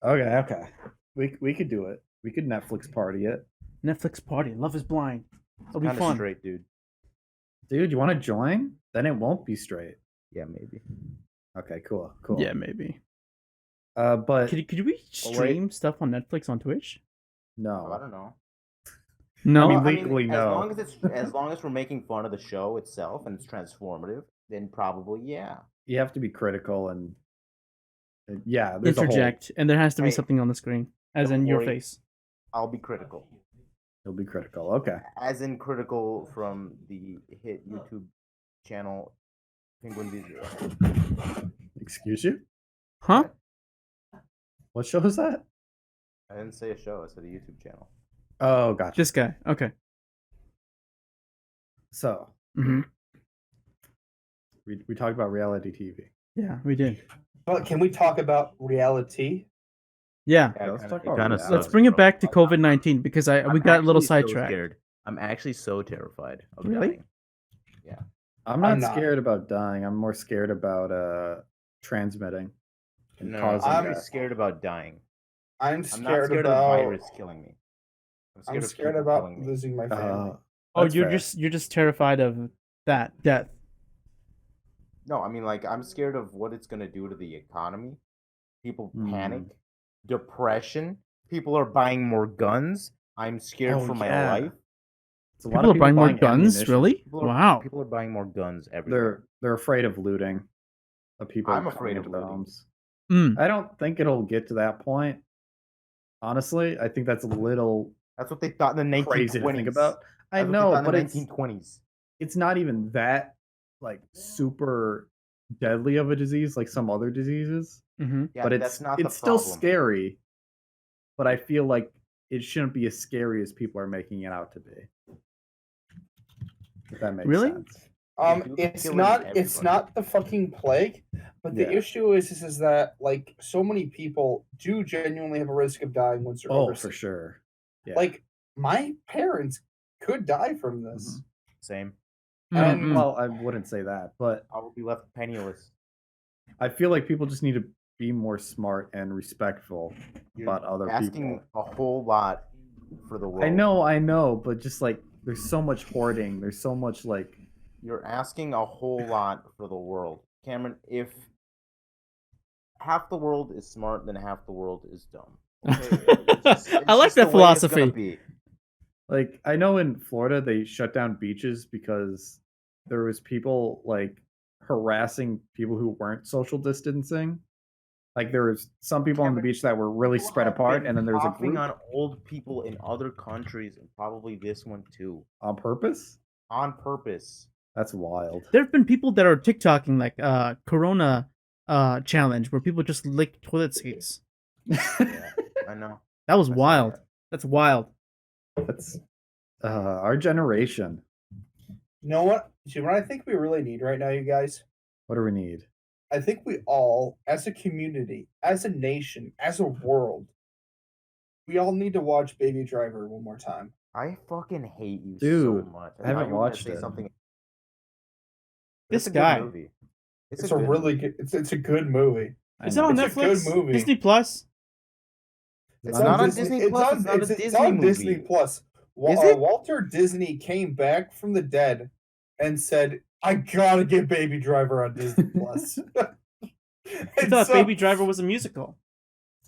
Speaker 2: Okay. We could do it. We could Netflix party it.
Speaker 1: Netflix party. Love is Blind. It'll be
Speaker 4: Kind of
Speaker 1: fun.
Speaker 4: straight, dude.
Speaker 2: Dude, you want to join? Then it won't be straight.
Speaker 4: Yeah, maybe.
Speaker 2: Okay, cool.
Speaker 1: Yeah, maybe.
Speaker 2: But
Speaker 1: Could we stream stuff on Netflix on Twitch?
Speaker 4: Oh, I
Speaker 2: no.
Speaker 4: don't know.
Speaker 1: No.
Speaker 2: I mean, legally, no.
Speaker 4: As long as we're making fun of the show itself and it's transformative, then probably yeah.
Speaker 2: You have to be critical and yeah, there's
Speaker 1: interject, and there has to be
Speaker 4: Hey,
Speaker 1: something on the screen, as
Speaker 4: don't
Speaker 1: in your
Speaker 4: worry.
Speaker 1: face.
Speaker 4: I'll be critical.
Speaker 2: You'll be critical. Okay.
Speaker 4: As in critical from the hit YouTube channel Penguin Visual.
Speaker 2: Excuse you?
Speaker 1: Huh?
Speaker 2: What show is that?
Speaker 4: I didn't say a show, I said a YouTube channel.
Speaker 2: Oh, gotcha.
Speaker 1: This guy. Okay.
Speaker 2: So
Speaker 1: Mm-hmm.
Speaker 2: we talked about reality TV.
Speaker 1: Yeah, we did.
Speaker 3: But can we talk about reality?
Speaker 1: Yeah.
Speaker 4: Yeah,
Speaker 2: let's
Speaker 4: kinda-
Speaker 2: talk
Speaker 4: it
Speaker 2: about
Speaker 4: kinda
Speaker 2: reality.
Speaker 1: Let's bring it
Speaker 4: bro.
Speaker 1: back to
Speaker 4: I'm-
Speaker 1: COVID-19 because we
Speaker 4: I'm
Speaker 1: got a little
Speaker 4: actually so
Speaker 1: sidetracked.
Speaker 4: scared. I'm actually so terrified of
Speaker 1: Really?
Speaker 4: dying.
Speaker 2: I'm not
Speaker 3: not.
Speaker 2: scared about dying. I'm more scared about transmitting and
Speaker 4: No,
Speaker 2: causing
Speaker 4: I'm
Speaker 2: death.
Speaker 4: scared about dying.
Speaker 3: I'm
Speaker 4: I'm not
Speaker 3: scared
Speaker 4: scared of the
Speaker 3: about.
Speaker 4: virus killing me.
Speaker 3: I'm
Speaker 4: of
Speaker 3: scared
Speaker 4: people
Speaker 3: about
Speaker 4: killing me.
Speaker 3: losing my family.
Speaker 1: Oh,
Speaker 2: That's
Speaker 1: you're
Speaker 2: fair.
Speaker 1: just terrified of that death.
Speaker 4: No, I mean like I'm scared of what it's gonna do to the economy. People
Speaker 2: Hmm.
Speaker 4: panic, depression. People are buying more guns. I'm scared
Speaker 2: Oh,
Speaker 4: for my
Speaker 2: yeah.
Speaker 4: life.
Speaker 2: It's a lot
Speaker 1: People
Speaker 2: of
Speaker 1: are buying more
Speaker 2: buying
Speaker 1: guns,
Speaker 2: ammunition.
Speaker 1: really?
Speaker 4: People are,
Speaker 1: Wow.
Speaker 4: People are buying more guns everywhere.
Speaker 2: They're afraid of looting. Of people
Speaker 4: I'm
Speaker 2: coming
Speaker 4: afraid of
Speaker 2: into their
Speaker 4: looting.
Speaker 2: homes.
Speaker 1: Mm.
Speaker 2: I don't think it'll get to that point. Honestly, I think that's a little
Speaker 4: That's what they thought in the 1920s.
Speaker 2: crazy to think about. I
Speaker 4: That's what they
Speaker 2: know,
Speaker 4: thought in
Speaker 2: but
Speaker 4: the
Speaker 2: it's
Speaker 4: 1920s.
Speaker 2: it's not even that like super deadly of a disease like some other diseases.
Speaker 1: Hmm.
Speaker 4: Yeah,
Speaker 2: but
Speaker 4: that's not the
Speaker 2: it's still
Speaker 4: problem.
Speaker 2: scary. But I feel like it shouldn't be as scary as people are making it out to be. If that makes
Speaker 1: Really?
Speaker 2: sense.
Speaker 3: It's
Speaker 4: killing
Speaker 3: not.
Speaker 4: everybody.
Speaker 3: It's not the fucking plague, but the
Speaker 2: Yeah.
Speaker 3: issue is that like so many people do genuinely have a risk of dying once they're
Speaker 2: Oh,
Speaker 3: over
Speaker 2: for
Speaker 3: 60.
Speaker 2: sure. Yeah.
Speaker 3: Like my parents could die from this.
Speaker 2: Mhm.
Speaker 4: Same.
Speaker 3: And-
Speaker 1: Mm-mm.
Speaker 2: Well, I wouldn't say that, but
Speaker 4: I will be left penniless.
Speaker 2: I feel like people just need to be more smart and respectful
Speaker 4: You're
Speaker 2: about other
Speaker 4: asking
Speaker 2: people.
Speaker 4: a whole lot for the world.
Speaker 2: I know, but just like there's so much hoarding, there's so much like
Speaker 4: You're asking a whole lot for the world. Cameron, if half the world is smart, then half the world is dumb. Okay?
Speaker 1: I like that
Speaker 4: the way it's gonna
Speaker 1: philosophy.
Speaker 4: be.
Speaker 2: like I know in Florida they shut down beaches because there was people like harassing people who weren't social distancing. Like there was some people on the
Speaker 4: Cameron,
Speaker 2: beach that were really
Speaker 4: People
Speaker 2: spread
Speaker 4: have
Speaker 2: apart,
Speaker 4: been
Speaker 2: and then there was a
Speaker 4: coughing
Speaker 2: group
Speaker 4: on old people in other countries, and probably this one too,
Speaker 2: on purpose.
Speaker 4: on purpose.
Speaker 2: That's wild.
Speaker 1: There have been people that are TikToking like Corona challenge where people just lick toilet seats.
Speaker 4: Yeah, I know.
Speaker 1: That was
Speaker 4: I saw
Speaker 1: wild.
Speaker 4: that.
Speaker 1: That's wild.
Speaker 2: That's our generation.
Speaker 3: You know what? Do you know what I think we really need right now, you guys?
Speaker 2: What do we need?
Speaker 3: I think we all, as a community, as a nation, as a world, we all need to watch Baby Driver one more time.
Speaker 4: I fucking hate you
Speaker 2: Dude,
Speaker 4: so much.
Speaker 2: I haven't
Speaker 4: thought you were gonna
Speaker 2: watched
Speaker 4: say
Speaker 2: it.
Speaker 4: something.
Speaker 1: This
Speaker 4: It's a good
Speaker 1: guy.
Speaker 4: movie.
Speaker 3: It's
Speaker 4: a
Speaker 3: a
Speaker 4: good
Speaker 3: really
Speaker 4: movie.
Speaker 3: good. It's a good movie.
Speaker 2: I
Speaker 1: Is it
Speaker 2: know.
Speaker 1: on
Speaker 3: It's a good
Speaker 1: Netflix?
Speaker 3: movie.
Speaker 1: Disney Plus?
Speaker 3: It's
Speaker 2: not
Speaker 3: on
Speaker 2: on
Speaker 3: Disney.
Speaker 4: Disney Plus, it's not a
Speaker 3: It's
Speaker 4: Disney
Speaker 3: on Disney
Speaker 4: movie.
Speaker 3: Plus.
Speaker 4: Is it?
Speaker 3: Walter Disney came back from the dead and said, "I gotta get Baby Driver on Disney Plus."
Speaker 1: I thought Baby Driver was a musical.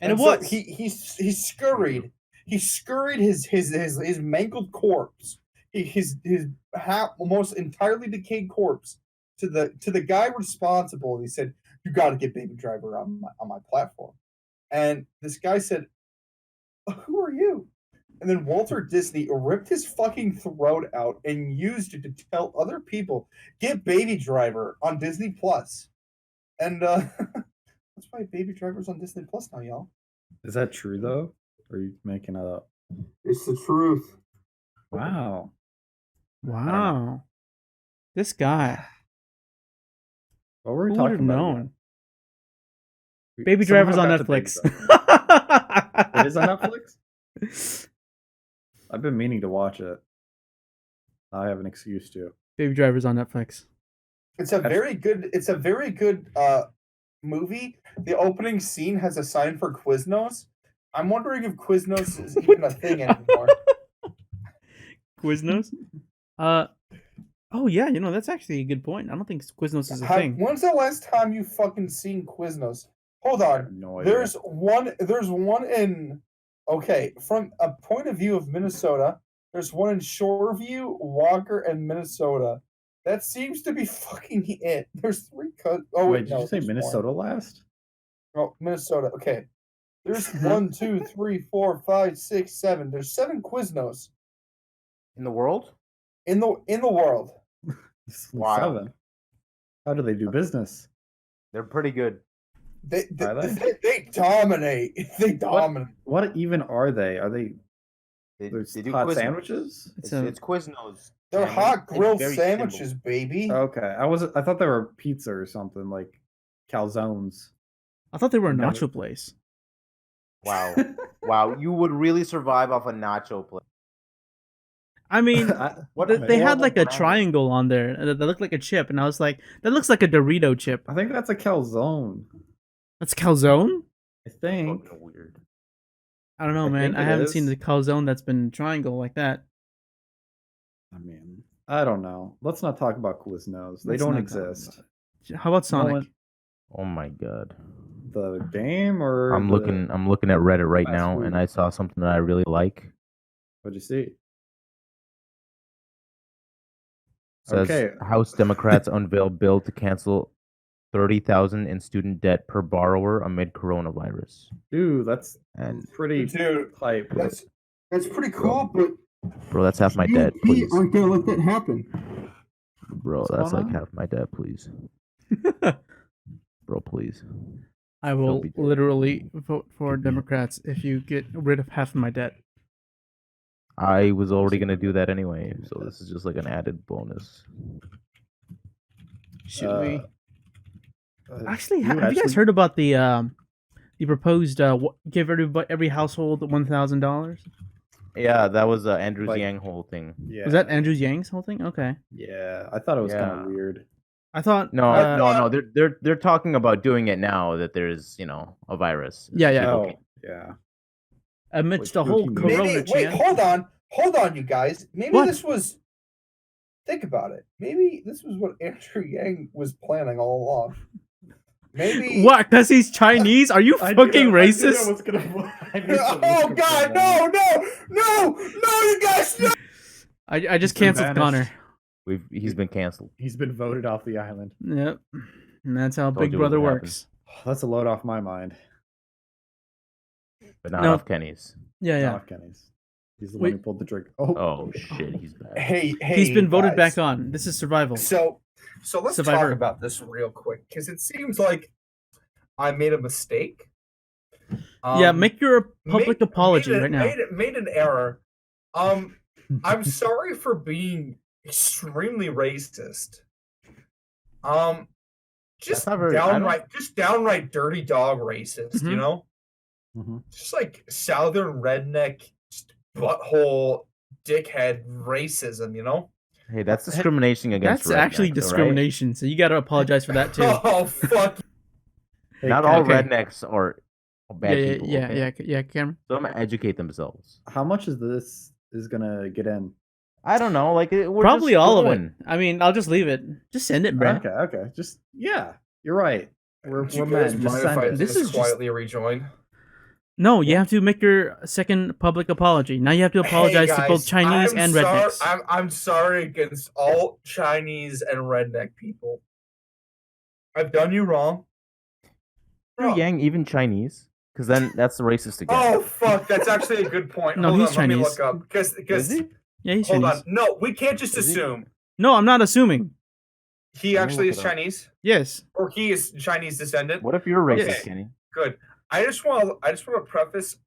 Speaker 1: And it
Speaker 3: so
Speaker 1: was.
Speaker 3: He scurried. He scurried his mangled corpse, his almost entirely decayed corpse to the guy responsible. And he said, "You got to get Baby Driver on my platform." And this guy said, "Who are you?" And then Walter Disney ripped his fucking throat out and used it to tell other people, "Get Baby Driver on Disney Plus." And that's why Baby Driver's on Disney Plus now, y'all.
Speaker 2: Is that true though? Or are you making it up?
Speaker 3: It's the truth.
Speaker 2: Wow.
Speaker 1: Wow. This guy.
Speaker 2: What were we
Speaker 1: Who would
Speaker 2: talking
Speaker 1: have
Speaker 2: about?
Speaker 1: known?
Speaker 2: again?
Speaker 1: Baby
Speaker 2: Somehow
Speaker 1: Driver's on
Speaker 2: got to Baby
Speaker 1: Netflix.
Speaker 2: Driver. It is on Netflix? I've been meaning to watch it. I have an excuse to.
Speaker 1: Baby Driver's on Netflix.
Speaker 3: It's a
Speaker 2: That's-
Speaker 3: very good. It's a very good movie. The opening scene has a sign for Quiznos. I'm wondering if Quiznos is even a thing anymore.
Speaker 1: Quiznos? Oh yeah, that's actually a good point. I don't think Quiznos is a thing.
Speaker 3: When's the last time you fucking seen Quiznos? Hold
Speaker 2: I
Speaker 3: on.
Speaker 2: have no idea.
Speaker 3: There's one in. Okay, from a point of view of Minnesota, there's one in Shoreview, Walker, and Minnesota. That seems to be fucking it. There's three. Oh
Speaker 2: Wait,
Speaker 3: wait,
Speaker 2: did
Speaker 3: no,
Speaker 2: you say
Speaker 3: there's one.
Speaker 2: Minnesota last?
Speaker 3: Oh, Minnesota. Okay. There's
Speaker 1: Uh-huh.
Speaker 3: 1, 2, 3, 4, 5, 6, 7. There's 7 Quiznos
Speaker 4: In the world?
Speaker 3: in the world.
Speaker 2: It's only
Speaker 4: Wow.
Speaker 2: 7. How do they do business?
Speaker 4: They're pretty good.
Speaker 3: They
Speaker 2: Are they?
Speaker 3: they dominate. They dominate.
Speaker 2: What even are they? Are they
Speaker 4: They
Speaker 2: there's
Speaker 4: do
Speaker 2: hot
Speaker 4: Quiznos.
Speaker 2: sandwiches?
Speaker 1: It's
Speaker 4: It's Quiznos.
Speaker 3: They're
Speaker 4: Cameron.
Speaker 3: hot
Speaker 4: It's
Speaker 3: grilled
Speaker 4: very
Speaker 3: sandwiches,
Speaker 4: simple.
Speaker 3: baby.
Speaker 2: Okay, I thought they were pizza or something like calzones.
Speaker 1: I thought they were a
Speaker 2: No.
Speaker 1: nacho place.
Speaker 4: Wow. Wow, you would really survive off a nacho plate.
Speaker 1: I mean,
Speaker 4: What
Speaker 1: they had
Speaker 4: horrible
Speaker 1: like a
Speaker 4: branding.
Speaker 1: triangle on there that looked like a chip, and I was like, that looks like a Dorito chip.
Speaker 2: I think that's a calzone.
Speaker 1: That's calzone?
Speaker 2: I think.
Speaker 4: Fucking weird.
Speaker 1: I don't know,
Speaker 2: I
Speaker 1: man.
Speaker 2: think
Speaker 1: I
Speaker 2: it
Speaker 1: haven't seen
Speaker 2: is.
Speaker 1: the calzone that's been triangle like that.
Speaker 2: I mean, I don't know. Let's not talk about Quiznos. They
Speaker 1: Let's
Speaker 2: don't
Speaker 1: not talk
Speaker 2: exist.
Speaker 1: How about Sonic?
Speaker 2: one-
Speaker 4: Oh my god.
Speaker 2: The game or
Speaker 4: I'm
Speaker 2: the-
Speaker 4: looking at Reddit right
Speaker 2: fast
Speaker 4: now
Speaker 2: food?
Speaker 4: and I saw something that I really like.
Speaker 2: What'd you see?
Speaker 4: Says
Speaker 2: Okay.
Speaker 4: House Democrats unveil bill to cancel 30,000 in student debt per borrower amid coronavirus.
Speaker 2: Dude, that's
Speaker 4: And
Speaker 2: pretty
Speaker 3: Dude,
Speaker 2: hype.
Speaker 3: that's pretty cool, but
Speaker 4: bro, that's half my debt, please.
Speaker 6: aren't gonna let that happen.
Speaker 4: Bro,
Speaker 2: What's
Speaker 4: that's
Speaker 2: going
Speaker 4: like
Speaker 2: on?
Speaker 4: half my debt, please. Bro, please.
Speaker 1: I will
Speaker 4: be-
Speaker 1: literally vote for Democrats if you get rid of half of my debt.
Speaker 4: I was already gonna do that anyway, so this is just like an added bonus.
Speaker 1: Should we? Actually,
Speaker 2: you
Speaker 1: have you guys
Speaker 2: actually-
Speaker 1: heard about the proposed give every household $1,000?
Speaker 4: Yeah, that was Andrew
Speaker 2: Like-
Speaker 4: Yang whole thing.
Speaker 2: Yeah.
Speaker 1: Was that Andrew Yang's whole thing? Okay,
Speaker 2: Yeah, I thought it was kind
Speaker 4: Yeah.
Speaker 2: of weird.
Speaker 1: I thought
Speaker 4: No,
Speaker 1: uh,
Speaker 4: no, they're talking about doing it now that there's a virus.
Speaker 1: Yeah, yeah.
Speaker 2: Oh,
Speaker 4: Okay.
Speaker 2: yeah.
Speaker 1: amidst
Speaker 2: Like
Speaker 1: the whole
Speaker 2: routine.
Speaker 1: Corona
Speaker 3: maybe, wait,
Speaker 1: chant.
Speaker 3: hold on, you guys. Maybe
Speaker 1: What?
Speaker 3: this was. Think about it. Maybe this was what Andrew Yang was planning all along. Maybe.
Speaker 1: What? Because he's Chinese? Are you fucking racist?
Speaker 3: Oh God! No! You guys! No!
Speaker 1: I just
Speaker 2: He's been
Speaker 1: canceled
Speaker 2: banished.
Speaker 1: Connor.
Speaker 4: He's been canceled.
Speaker 2: He's been voted off the island.
Speaker 1: Yep, and that's how
Speaker 4: Told
Speaker 1: Big
Speaker 4: you it
Speaker 1: Brother
Speaker 4: would happen.
Speaker 1: works.
Speaker 2: That's a load off my mind.
Speaker 4: But not
Speaker 1: No.
Speaker 4: off Kenny's.
Speaker 1: Yeah, yeah.
Speaker 2: Off Kenny's. He's the
Speaker 1: Wait.
Speaker 2: one who pulled the trigger. Oh,
Speaker 4: Oh shit, he's back.
Speaker 3: Hey,
Speaker 1: He's been voted
Speaker 3: guys.
Speaker 1: back on. This is survival.
Speaker 3: So let's
Speaker 1: Survivor.
Speaker 3: talk about this real quick because it seems like I made a mistake.
Speaker 1: Yeah, make your public apology
Speaker 3: made
Speaker 1: right now.
Speaker 3: Made an error. I'm sorry for being extremely racist. Just
Speaker 4: That's not very- I don't-
Speaker 3: downright dirty dog racist. You
Speaker 1: Mhm.
Speaker 3: know,
Speaker 2: Mhm.
Speaker 3: just like southern redneck, just butthole dickhead racism. You know.
Speaker 4: Hey, that's discrimination against.
Speaker 1: That's actually
Speaker 4: rednecks, alright?
Speaker 1: discrimination, so you got to apologize for that too.
Speaker 3: Oh fuck!
Speaker 2: Hey,
Speaker 4: Not
Speaker 2: Ken,
Speaker 4: all
Speaker 1: Okay.
Speaker 4: rednecks are bad
Speaker 1: yeah,
Speaker 4: people.
Speaker 1: yeah,
Speaker 4: okay?
Speaker 1: yeah, Cameron.
Speaker 4: Some educate themselves.
Speaker 2: How much is this is gonna get in?
Speaker 4: I don't know. Like we're
Speaker 1: Probably
Speaker 4: just
Speaker 1: all of
Speaker 4: going.
Speaker 1: it. I mean, I'll just leave it. Just send it, bro.
Speaker 2: Okay. Just you're right. We're
Speaker 3: Do you
Speaker 2: men.
Speaker 3: guys
Speaker 2: Just
Speaker 3: mind if
Speaker 2: send
Speaker 3: I
Speaker 2: it.
Speaker 1: This
Speaker 3: just
Speaker 1: is just-
Speaker 3: quietly rejoin?
Speaker 1: No, you have to make your second public apology. Now you have to apologize
Speaker 3: Hey,
Speaker 1: to both
Speaker 3: guys,
Speaker 1: Chinese
Speaker 3: I'm
Speaker 1: and
Speaker 3: sorry-
Speaker 1: rednecks.
Speaker 3: I'm sorry against all Chinese and redneck people. I've done you wrong.
Speaker 4: Andrew Yang even Chinese? Because then that's racist again.
Speaker 3: Oh fuck, that's actually a good point.
Speaker 1: No,
Speaker 3: Hold
Speaker 1: he's
Speaker 3: on, let me
Speaker 1: Chinese.
Speaker 3: look up because
Speaker 4: Is he?
Speaker 1: Yeah, he's
Speaker 3: hold
Speaker 1: Chinese.
Speaker 3: on. No, we can't just
Speaker 4: Is he?
Speaker 3: assume
Speaker 1: No, I'm not assuming.
Speaker 3: he
Speaker 4: Let me
Speaker 3: actually
Speaker 4: look
Speaker 3: is
Speaker 4: it up.
Speaker 3: Chinese
Speaker 1: Yes.
Speaker 3: or he is Chinese descendant.
Speaker 4: What if you're racist,
Speaker 1: Yes.
Speaker 4: Kenny?
Speaker 3: Good. I just want to preface.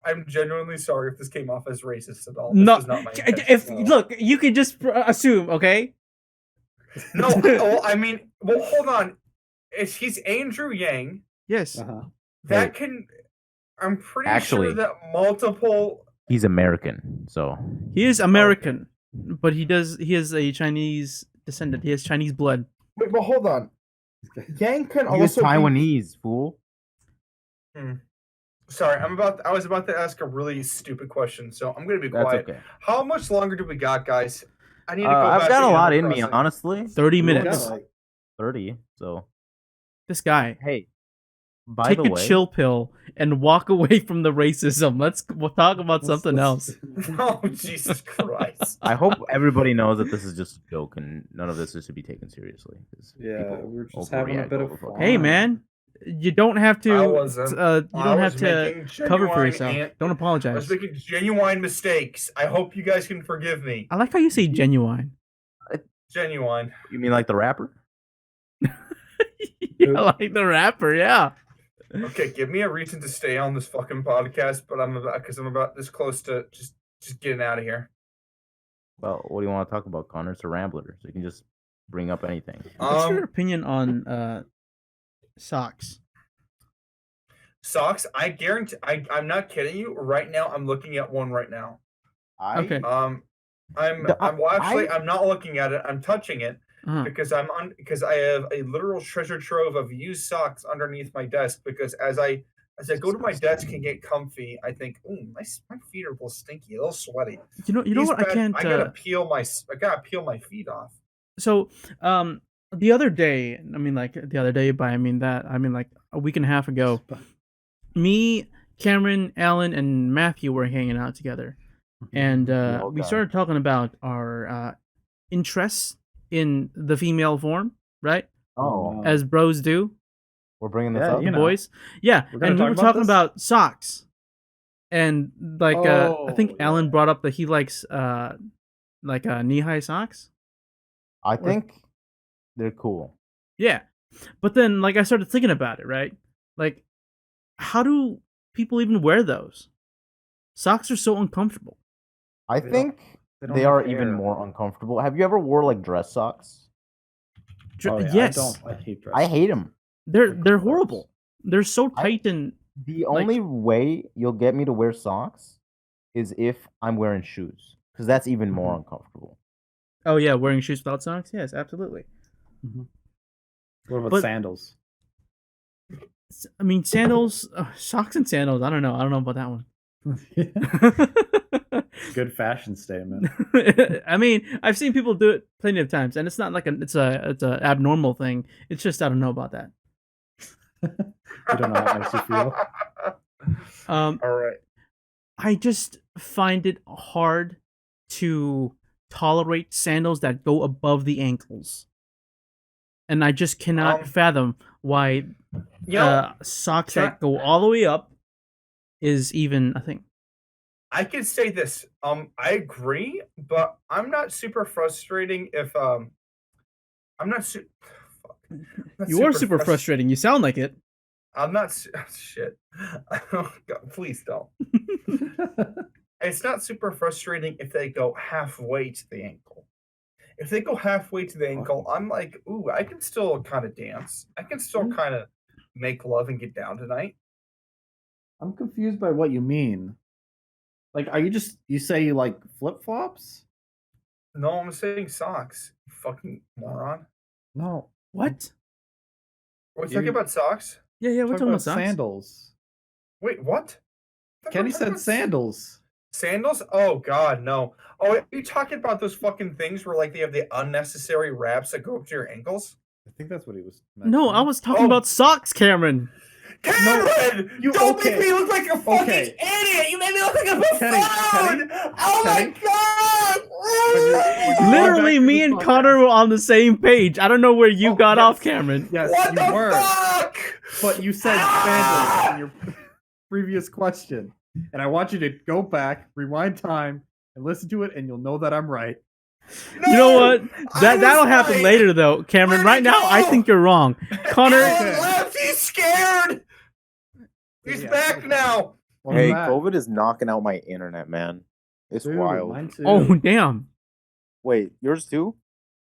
Speaker 3: I'm genuinely sorry if this came off as racist at all. This
Speaker 1: No,
Speaker 3: was not my
Speaker 1: if
Speaker 3: intention.
Speaker 1: look, you could just assume, okay?
Speaker 3: No, well, I mean, well, hold on. If he's Andrew Yang,
Speaker 1: Yes.
Speaker 2: Uh-huh.
Speaker 3: that can. I'm pretty
Speaker 4: Actually-
Speaker 3: sure that multiple.
Speaker 4: He's American, so
Speaker 1: He is American, but he is a Chinese descendant. He has Chinese blood.
Speaker 3: Wait, but hold on. Yang can
Speaker 4: he was
Speaker 3: also.
Speaker 4: Taiwanese, fool.
Speaker 3: Sorry, I was about to ask a really stupid question, so I'm gonna be
Speaker 4: That's
Speaker 3: quiet.
Speaker 4: okay.
Speaker 3: How much longer do we got, guys? I need to go
Speaker 4: I've
Speaker 3: back
Speaker 4: got
Speaker 3: to
Speaker 4: a lot
Speaker 3: Animal
Speaker 4: in me,
Speaker 3: Crossing.
Speaker 4: honestly.
Speaker 1: 30
Speaker 2: We got,
Speaker 1: minutes.
Speaker 2: like,
Speaker 4: 30. So
Speaker 1: This guy.
Speaker 4: hey, by
Speaker 1: Take
Speaker 4: the
Speaker 1: a
Speaker 4: way,
Speaker 1: chill pill and walk away from the racism. We'll talk about something else.
Speaker 3: Oh Jesus Christ!
Speaker 4: I hope everybody knows that this is just a joke and none of this is to be taken seriously. 'cause
Speaker 2: Yeah,
Speaker 4: people
Speaker 2: we're just having a
Speaker 4: overreact
Speaker 2: bit of
Speaker 4: over fucking-
Speaker 2: fun.
Speaker 1: Hey, man, you don't have
Speaker 3: I
Speaker 1: to.
Speaker 3: wasn't.
Speaker 1: You
Speaker 3: I
Speaker 1: don't have
Speaker 3: was
Speaker 1: to
Speaker 3: making
Speaker 1: cover for
Speaker 3: genuine
Speaker 1: yourself. Don't
Speaker 3: I
Speaker 1: apologize.
Speaker 3: was making genuine mistakes. I hope you guys can forgive me.
Speaker 1: I like how you say genuine.
Speaker 3: Genuine.
Speaker 4: You mean like the rapper?
Speaker 1: Yeah, like the rapper. Yeah.
Speaker 3: Okay, give me a reason to stay on this fucking podcast, but I'm about this close to just getting out of here.
Speaker 4: Well, what do you want to talk about, Connor? It's a rambler, so you can just bring up anything.
Speaker 1: What's your opinion on socks?
Speaker 3: Socks. I guarantee. I'm not kidding you. Right now, I'm looking at one right now.
Speaker 1: Okay.
Speaker 3: I'm not looking at it. I'm touching it
Speaker 1: Uh-huh.
Speaker 3: because I have a literal treasure trove of used socks underneath my desk. Because as I go to my desk and get comfy, I think, ooh, my feet are a little stinky, a little sweaty.
Speaker 1: You know what? I can't.
Speaker 3: I gotta peel my feet off.
Speaker 1: So, the other day, I mean, like the other day, by I mean like a week and a half ago, me, Cameron, Alan, and Matthew were hanging out together, and we started talking about our interests in the female form, right?
Speaker 4: Oh,
Speaker 1: As bros do,
Speaker 4: we're bringing this
Speaker 2: Yeah,
Speaker 4: up.
Speaker 2: you know.
Speaker 1: boys. Yeah,
Speaker 2: We're gonna
Speaker 1: and we
Speaker 2: talk
Speaker 1: were
Speaker 2: about
Speaker 1: talking
Speaker 2: this?
Speaker 1: about socks, and like I think
Speaker 2: Oh,
Speaker 1: Alan
Speaker 2: yeah.
Speaker 1: brought up that he likes knee-high socks.
Speaker 4: I think they're cool.
Speaker 1: Yeah. But then like I started thinking about it, right? Like how do people even wear those? Socks are so uncomfortable.
Speaker 4: I
Speaker 2: They don't-
Speaker 4: think
Speaker 2: don't
Speaker 4: they
Speaker 2: have
Speaker 4: are even
Speaker 2: air.
Speaker 4: more uncomfortable. Have you ever wore like dress socks?
Speaker 2: Oh, yeah,
Speaker 1: Yes.
Speaker 2: I hate dress.
Speaker 4: I hate them.
Speaker 1: They're
Speaker 2: gross.
Speaker 1: horrible. They're so tight and
Speaker 4: The
Speaker 1: Like-
Speaker 4: only way you'll get me to wear socks is if I'm wearing shoes, because that's even more uncomfortable.
Speaker 1: oh yeah, wearing shoes without socks? Yes, absolutely.
Speaker 2: What about
Speaker 1: But-
Speaker 2: sandals?
Speaker 1: I mean sandals, socks and sandals. I don't know about that one.
Speaker 2: Good fashion statement.
Speaker 1: I mean, I've seen people do it plenty of times, and it's not like it's a abnormal thing. It's just I don't know about that.
Speaker 2: You don't know how it makes you feel.
Speaker 3: All right.
Speaker 1: I just find it hard to tolerate sandals that go above the ankles, and I just cannot fathom why
Speaker 3: You know,
Speaker 1: socks
Speaker 3: can
Speaker 1: that go all the way up is even a thing.
Speaker 3: I could say this. I agree, but I'm not super frustrating if I'm not. Fuck. I'm not
Speaker 1: You are super
Speaker 3: frus-
Speaker 1: frustrating. You sound like it.
Speaker 3: I'm not. Shit. Oh, God, please don't. It's not super frustrating if they go halfway to the ankle. If they go halfway to the ankle, I'm like, ooh, I can still kind of dance. I can still kind of make love and get down tonight.
Speaker 2: I'm confused by what you mean. Like, are you say you like flip flops?
Speaker 3: No, I'm saying socks. You fucking moron.
Speaker 2: No.
Speaker 1: What?
Speaker 3: We're talking
Speaker 2: You-
Speaker 3: about socks?
Speaker 1: Yeah, we're talking about socks.
Speaker 2: sandals.
Speaker 3: Wait, what? I thought we
Speaker 2: Kenny
Speaker 3: were talking
Speaker 2: said
Speaker 3: about
Speaker 2: sandals.
Speaker 3: Sandals? Oh God, no. Oh, are you talking about those fucking things where like they have the unnecessary wraps that go up to your ankles?
Speaker 2: I think that's what he was.
Speaker 1: No, I was talking
Speaker 3: Oh.
Speaker 1: about socks, Cameron.
Speaker 3: Cameron!
Speaker 2: you-
Speaker 3: Don't
Speaker 2: okay.
Speaker 3: make me look like a fucking
Speaker 2: Okay.
Speaker 3: idiot! You made me look like a buffoon!
Speaker 2: Kenny,
Speaker 3: Oh
Speaker 2: Kenny.
Speaker 3: my
Speaker 2: When you're
Speaker 3: God!
Speaker 1: Literally,
Speaker 2: back to
Speaker 1: me
Speaker 2: the
Speaker 1: and
Speaker 2: podcast.
Speaker 1: Connor were on the same page. I don't know where you
Speaker 3: Oh,
Speaker 1: got
Speaker 3: yes.
Speaker 1: off, Cameron.
Speaker 2: Yes,
Speaker 3: What
Speaker 2: you
Speaker 3: the
Speaker 2: were.
Speaker 3: fuck?
Speaker 2: But you said sandals in your previous question, and I want you to go back, rewind time, and listen to it, and you'll know that I'm right.
Speaker 1: You know what?
Speaker 3: I
Speaker 1: That'll
Speaker 3: was
Speaker 1: happen
Speaker 3: right.
Speaker 1: later, though, Cameron.
Speaker 3: Where'd
Speaker 1: Right
Speaker 3: he
Speaker 1: now, I
Speaker 3: go?
Speaker 1: think you're wrong. Connor,
Speaker 3: Alan left. He's scared. He's
Speaker 2: Yeah.
Speaker 3: back now.
Speaker 2: Well,
Speaker 4: Hey,
Speaker 2: Matt,
Speaker 4: COVID is knocking out my internet, man. It's
Speaker 2: dude,
Speaker 4: wild.
Speaker 2: Mine too.
Speaker 1: oh damn.
Speaker 4: Wait, yours too?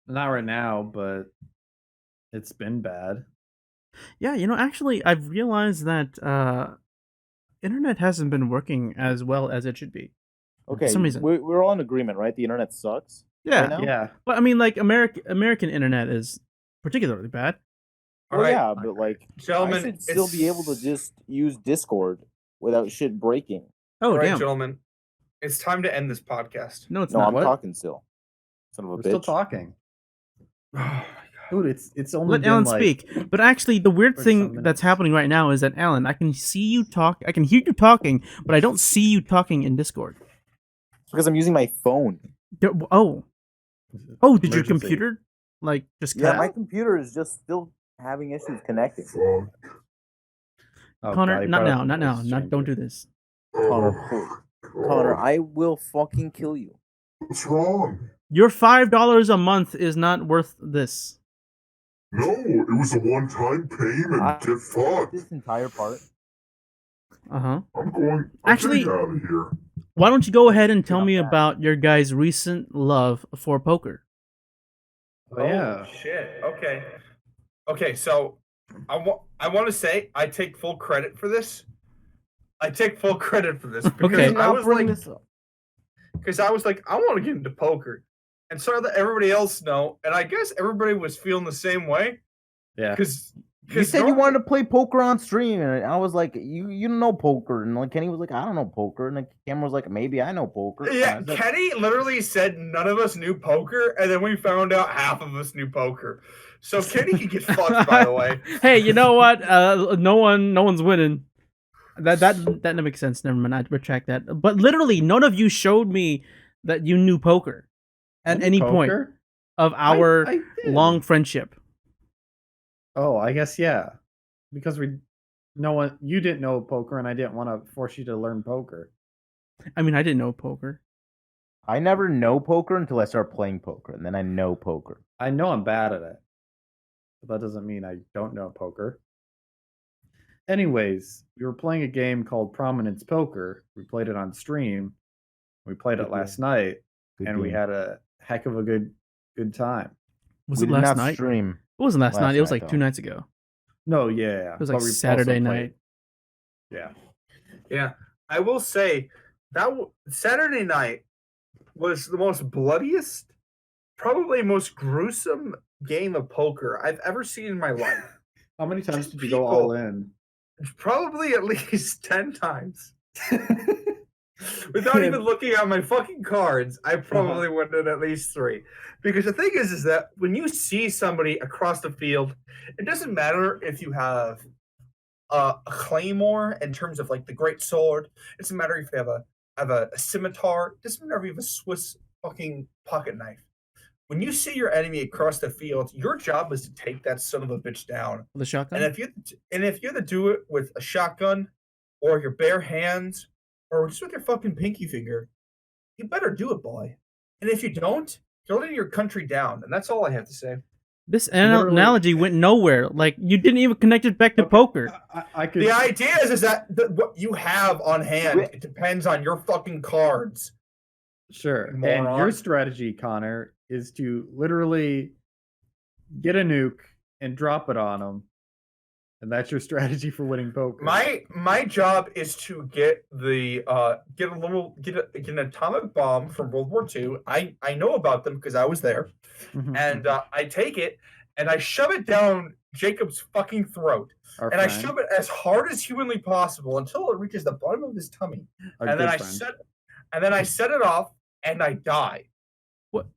Speaker 2: Not right now, but it's been bad.
Speaker 1: Yeah, actually, I've realized that internet hasn't been working as well as it should be.
Speaker 4: Okay,
Speaker 1: some reason.
Speaker 4: we're all in agreement, right? The internet sucks.
Speaker 1: Yeah,
Speaker 4: Right now?
Speaker 2: Yeah.
Speaker 1: but I mean, like American internet is particularly bad.
Speaker 3: All
Speaker 4: Well,
Speaker 3: right,
Speaker 4: yeah, but like,
Speaker 3: gentlemen,
Speaker 4: I should still be able to just use Discord without shit breaking.
Speaker 1: Oh
Speaker 3: all right,
Speaker 1: damn.
Speaker 3: gentlemen. It's time to end this podcast.
Speaker 1: No, it's
Speaker 4: No,
Speaker 1: not.
Speaker 4: I'm
Speaker 2: What?
Speaker 4: talking still. Son of a
Speaker 2: We're
Speaker 4: bitch.
Speaker 2: still talking. Dude, it's only
Speaker 1: Let
Speaker 2: been
Speaker 1: Alan
Speaker 2: like,
Speaker 1: speak. But actually, the weird
Speaker 2: 30
Speaker 1: thing
Speaker 2: some
Speaker 1: that's
Speaker 2: minutes.
Speaker 1: happening right now is that Alan, I can see you talk. I can hear you talking, but I don't see you talking in Discord.
Speaker 4: Because I'm using my phone.
Speaker 1: Oh, did your
Speaker 2: Emergency.
Speaker 1: computer like just
Speaker 4: Yeah,
Speaker 1: cut
Speaker 4: my
Speaker 1: out?
Speaker 4: computer is just still having issues connecting.
Speaker 2: Oh,
Speaker 1: Connor,
Speaker 2: God, he
Speaker 1: not
Speaker 2: brought
Speaker 1: now,
Speaker 2: up
Speaker 1: not
Speaker 2: the
Speaker 1: now,
Speaker 2: voice
Speaker 1: not. Don't
Speaker 2: changer.
Speaker 1: do this.
Speaker 4: Connor, I will fucking kill you.
Speaker 7: What's wrong?
Speaker 1: Your $5 a month is not worth this.
Speaker 7: No, it was a one-time payment. Get fucked.
Speaker 4: This entire part.
Speaker 1: I'm
Speaker 7: I'm
Speaker 1: Actually-
Speaker 7: getting out of here.
Speaker 1: Why don't you go ahead and tell
Speaker 4: Not
Speaker 1: me
Speaker 4: bad.
Speaker 1: about your guys' recent love for poker?
Speaker 2: Oh, yeah.
Speaker 3: Shit. Okay. So I want to say I take full credit for this. Because
Speaker 1: Okay.
Speaker 3: I was like, I want to get into poker, and so that everybody else know, and I guess everybody was feeling the same way.
Speaker 2: Yeah.
Speaker 3: Because
Speaker 4: You said you wanted to play poker on stream, and I was like, you don't know poker, and like Kenny was like, I don't know poker, and like Cameron was like, maybe I know poker.
Speaker 3: Yeah,
Speaker 4: And I was like,
Speaker 3: Kenny literally said none of us knew poker, and then we found out half of us knew poker. So Kenny can get fucked, by the way.
Speaker 1: Hey, you know what? No one's winning. That makes sense. Never mind. I retract that. But literally, none of you showed me that you knew poker at any point
Speaker 2: Poker?
Speaker 1: of our
Speaker 2: I did.
Speaker 1: long friendship.
Speaker 2: Oh, I guess yeah. Because you didn't know poker, and I didn't want to force you to learn poker.
Speaker 1: I mean, I didn't know poker.
Speaker 4: I never know poker until I start playing poker, and then I know poker.
Speaker 2: I know I'm bad at it, but that doesn't mean I don't know poker. Anyways, we were playing a game called Prominence Poker. We played it on stream. We played it
Speaker 4: Good
Speaker 2: last
Speaker 4: game.
Speaker 2: night,
Speaker 4: Good
Speaker 2: and we
Speaker 4: game.
Speaker 2: had a heck of a good time.
Speaker 1: Was
Speaker 4: we
Speaker 1: it
Speaker 4: did
Speaker 1: last
Speaker 4: not
Speaker 1: night?
Speaker 4: stream.
Speaker 1: It wasn't last night. It was
Speaker 4: night,
Speaker 1: like 2
Speaker 4: though.
Speaker 1: nights ago.
Speaker 2: No, yeah,
Speaker 1: It was
Speaker 2: but
Speaker 1: like
Speaker 2: we also
Speaker 1: Saturday
Speaker 2: played-
Speaker 1: night.
Speaker 2: Yeah,
Speaker 3: Yeah, I will say that Saturday night was the most bloodiest, probably most gruesome game of poker I've ever seen in my life.
Speaker 2: how many times
Speaker 3: Just
Speaker 2: did you go all
Speaker 3: people.
Speaker 2: in?
Speaker 3: Probably at least 10 times. Without even looking at my fucking cards, I probably went in at least 3. Because the thing is that when you see somebody across the field, it doesn't matter if you have a claymore in terms of like the great sword. It doesn't matter if you have a scimitar. It doesn't matter if you have a Swiss fucking pocket knife. When you see your enemy across the field, your job is to take that son of a bitch down.
Speaker 1: The shotgun.
Speaker 3: And if you have to do it with a shotgun, or your bare hands, or just with your fucking pinky finger, you better do it, boy. And if you don't, you're letting your country down. And that's all I have to say.
Speaker 1: This
Speaker 2: Literally-
Speaker 1: analogy went nowhere. Like, you didn't even connect it back to
Speaker 2: Okay.
Speaker 1: poker.
Speaker 2: I could.
Speaker 3: The idea is that what you have on hand, it depends on your fucking cards.
Speaker 2: Sure. And
Speaker 3: Moron.
Speaker 2: your strategy, Connor, is to literally get a nuke and drop it on them. And that's your strategy for winning poker.
Speaker 3: My job is to get an atomic bomb from World War II. I know about them because I was there,
Speaker 2: Mhm.
Speaker 3: and I take it and I shove it down Jacob's fucking throat,
Speaker 2: Our
Speaker 3: and I
Speaker 2: friend,
Speaker 3: shove it as hard as humanly possible until it reaches the bottom of his tummy,
Speaker 2: our
Speaker 3: and then
Speaker 2: good friend.
Speaker 3: I set it off and I die.
Speaker 1: What?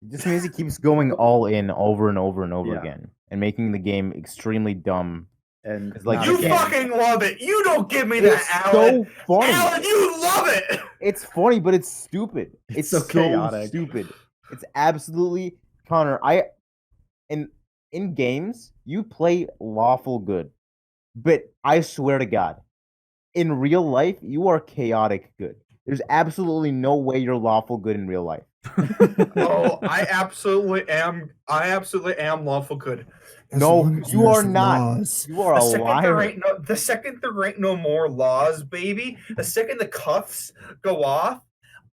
Speaker 4: This means he keeps going all in over and over and over
Speaker 2: Yeah.
Speaker 4: again, and making the game extremely dumb.
Speaker 2: And
Speaker 4: It's like
Speaker 2: not
Speaker 3: You
Speaker 2: again.
Speaker 3: fucking love it. You don't give me that,
Speaker 4: It's
Speaker 3: Alan.
Speaker 4: so funny.
Speaker 3: Alan, you love it.
Speaker 4: It's funny, but it's stupid.
Speaker 2: It's
Speaker 4: It's
Speaker 2: so chaotic.
Speaker 4: stupid. It's absolutely Connor. In games you play lawful good, but I swear to God, in real life you are chaotic good. There's absolutely no way you're lawful good in real life.
Speaker 3: Oh, I absolutely am. I absolutely am lawful good.
Speaker 4: No, you are not. You are a liar.
Speaker 3: The second there ain't no more laws, baby. The second the cuffs go off,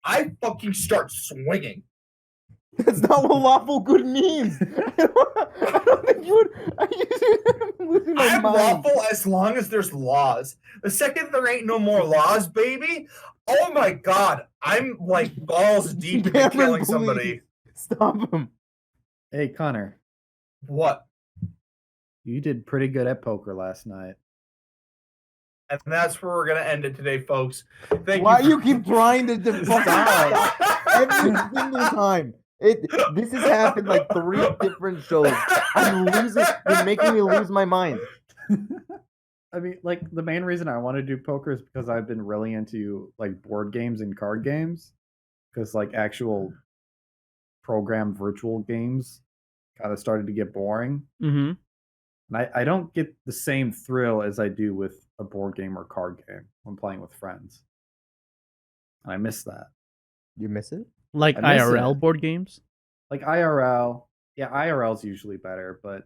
Speaker 3: I fucking start swinging.
Speaker 4: That's not what lawful good means. I don't think you would. I'm losing my
Speaker 3: I'm
Speaker 4: mind.
Speaker 3: lawful as long as there's laws. The second there ain't no more laws, baby. Oh my god, I'm like balls deep into
Speaker 4: Cameron,
Speaker 3: killing
Speaker 4: please.
Speaker 3: somebody.
Speaker 4: Stop him.
Speaker 2: Hey, Connor,
Speaker 3: What?
Speaker 2: you did pretty good at poker last night.
Speaker 3: And that's where we're gonna end it today, folks. Thank
Speaker 4: Why
Speaker 3: you.
Speaker 4: you keep trying to define every single time? This has happened like 3 different shows. I'm losing. You're making me lose my mind.
Speaker 2: I mean, like, the main reason I want to do poker is because I've been really into like board games and card games. Because like actual program virtual games kind of started to get boring.
Speaker 1: Mm-hmm.
Speaker 2: And I don't get the same thrill as I do with a board game or card game when playing with friends. And I miss that.
Speaker 4: You miss it?
Speaker 1: Like
Speaker 2: I miss
Speaker 1: IRL
Speaker 2: it.
Speaker 1: board games.
Speaker 2: Like IRL, yeah, IRL is usually better, but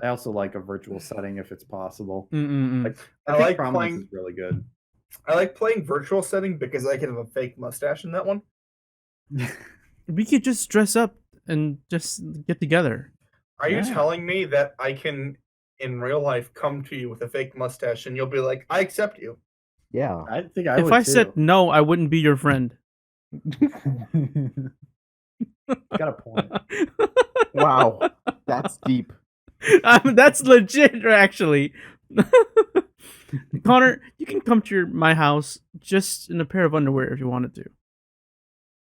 Speaker 2: I also like a virtual setting if it's possible.
Speaker 1: Mm-mm-mm.
Speaker 2: Like
Speaker 3: I
Speaker 2: I think
Speaker 3: like
Speaker 2: Prominence
Speaker 3: playing-
Speaker 2: is really good.
Speaker 3: I like playing virtual setting because I can have a fake mustache in that one.
Speaker 1: We could just dress up and just get together.
Speaker 3: Are you
Speaker 2: Yeah.
Speaker 3: telling me that I can, in real life, come to you with a fake mustache and you'll be like, I accept you?
Speaker 4: Yeah.
Speaker 2: I think I
Speaker 1: If
Speaker 2: would
Speaker 1: I
Speaker 2: too.
Speaker 1: said no, I wouldn't be your friend.
Speaker 2: Got a point.
Speaker 4: Wow. That's deep.
Speaker 1: That's legit, actually. Connor, you can come to my house just in a pair of underwear if you wanted to.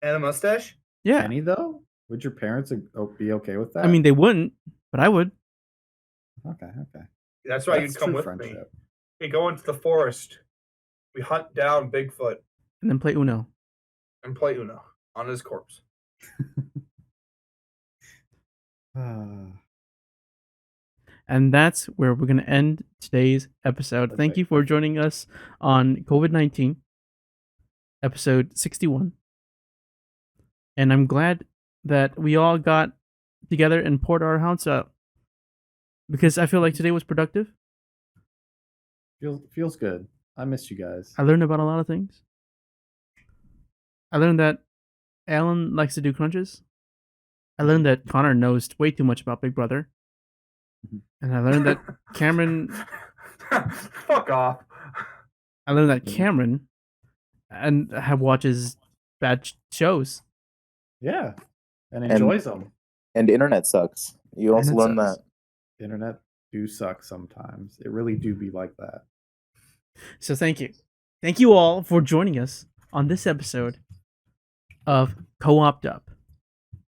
Speaker 3: And a mustache?
Speaker 1: Yeah.
Speaker 2: Kenny, though? Would your parents be okay with that?
Speaker 1: I mean, they wouldn't, but I would.
Speaker 2: okay.
Speaker 3: That's why
Speaker 2: That's
Speaker 3: you'd come
Speaker 2: true
Speaker 3: with
Speaker 2: friendship.
Speaker 3: me. We go into the forest. We hunt down Bigfoot
Speaker 1: And then play Uno.
Speaker 3: and play Uno on his corpse.
Speaker 1: And that's where we're going to end today's episode. Thank you for joining us on COVID-19, episode 61. And I'm glad that we all got together and poured our hearts out, because I feel like today was productive.
Speaker 2: Feels good. I miss you guys.
Speaker 1: I learned about a lot of things. I learned that Alan likes to do crunches. I learned that Connor knows way too much about Big Brother. And I learned that Cameron
Speaker 3: Fuck off.
Speaker 1: Cameron watches bad shows.
Speaker 2: Yeah. And enjoys them.
Speaker 8: And internet sucks. You also
Speaker 1: Internet
Speaker 8: learn
Speaker 1: sucks.
Speaker 8: that.
Speaker 2: Internet do suck sometimes. It really do be like that.
Speaker 1: So thank you. Thank you all for joining us on this episode of Co-oped Up.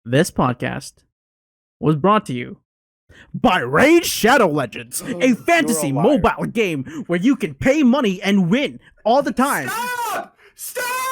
Speaker 1: This podcast was brought to you by Raid Shadow Legends, a fantasy
Speaker 3: You're a liar.
Speaker 1: mobile game where you can pay money and win all the time.
Speaker 3: Stop! Stop!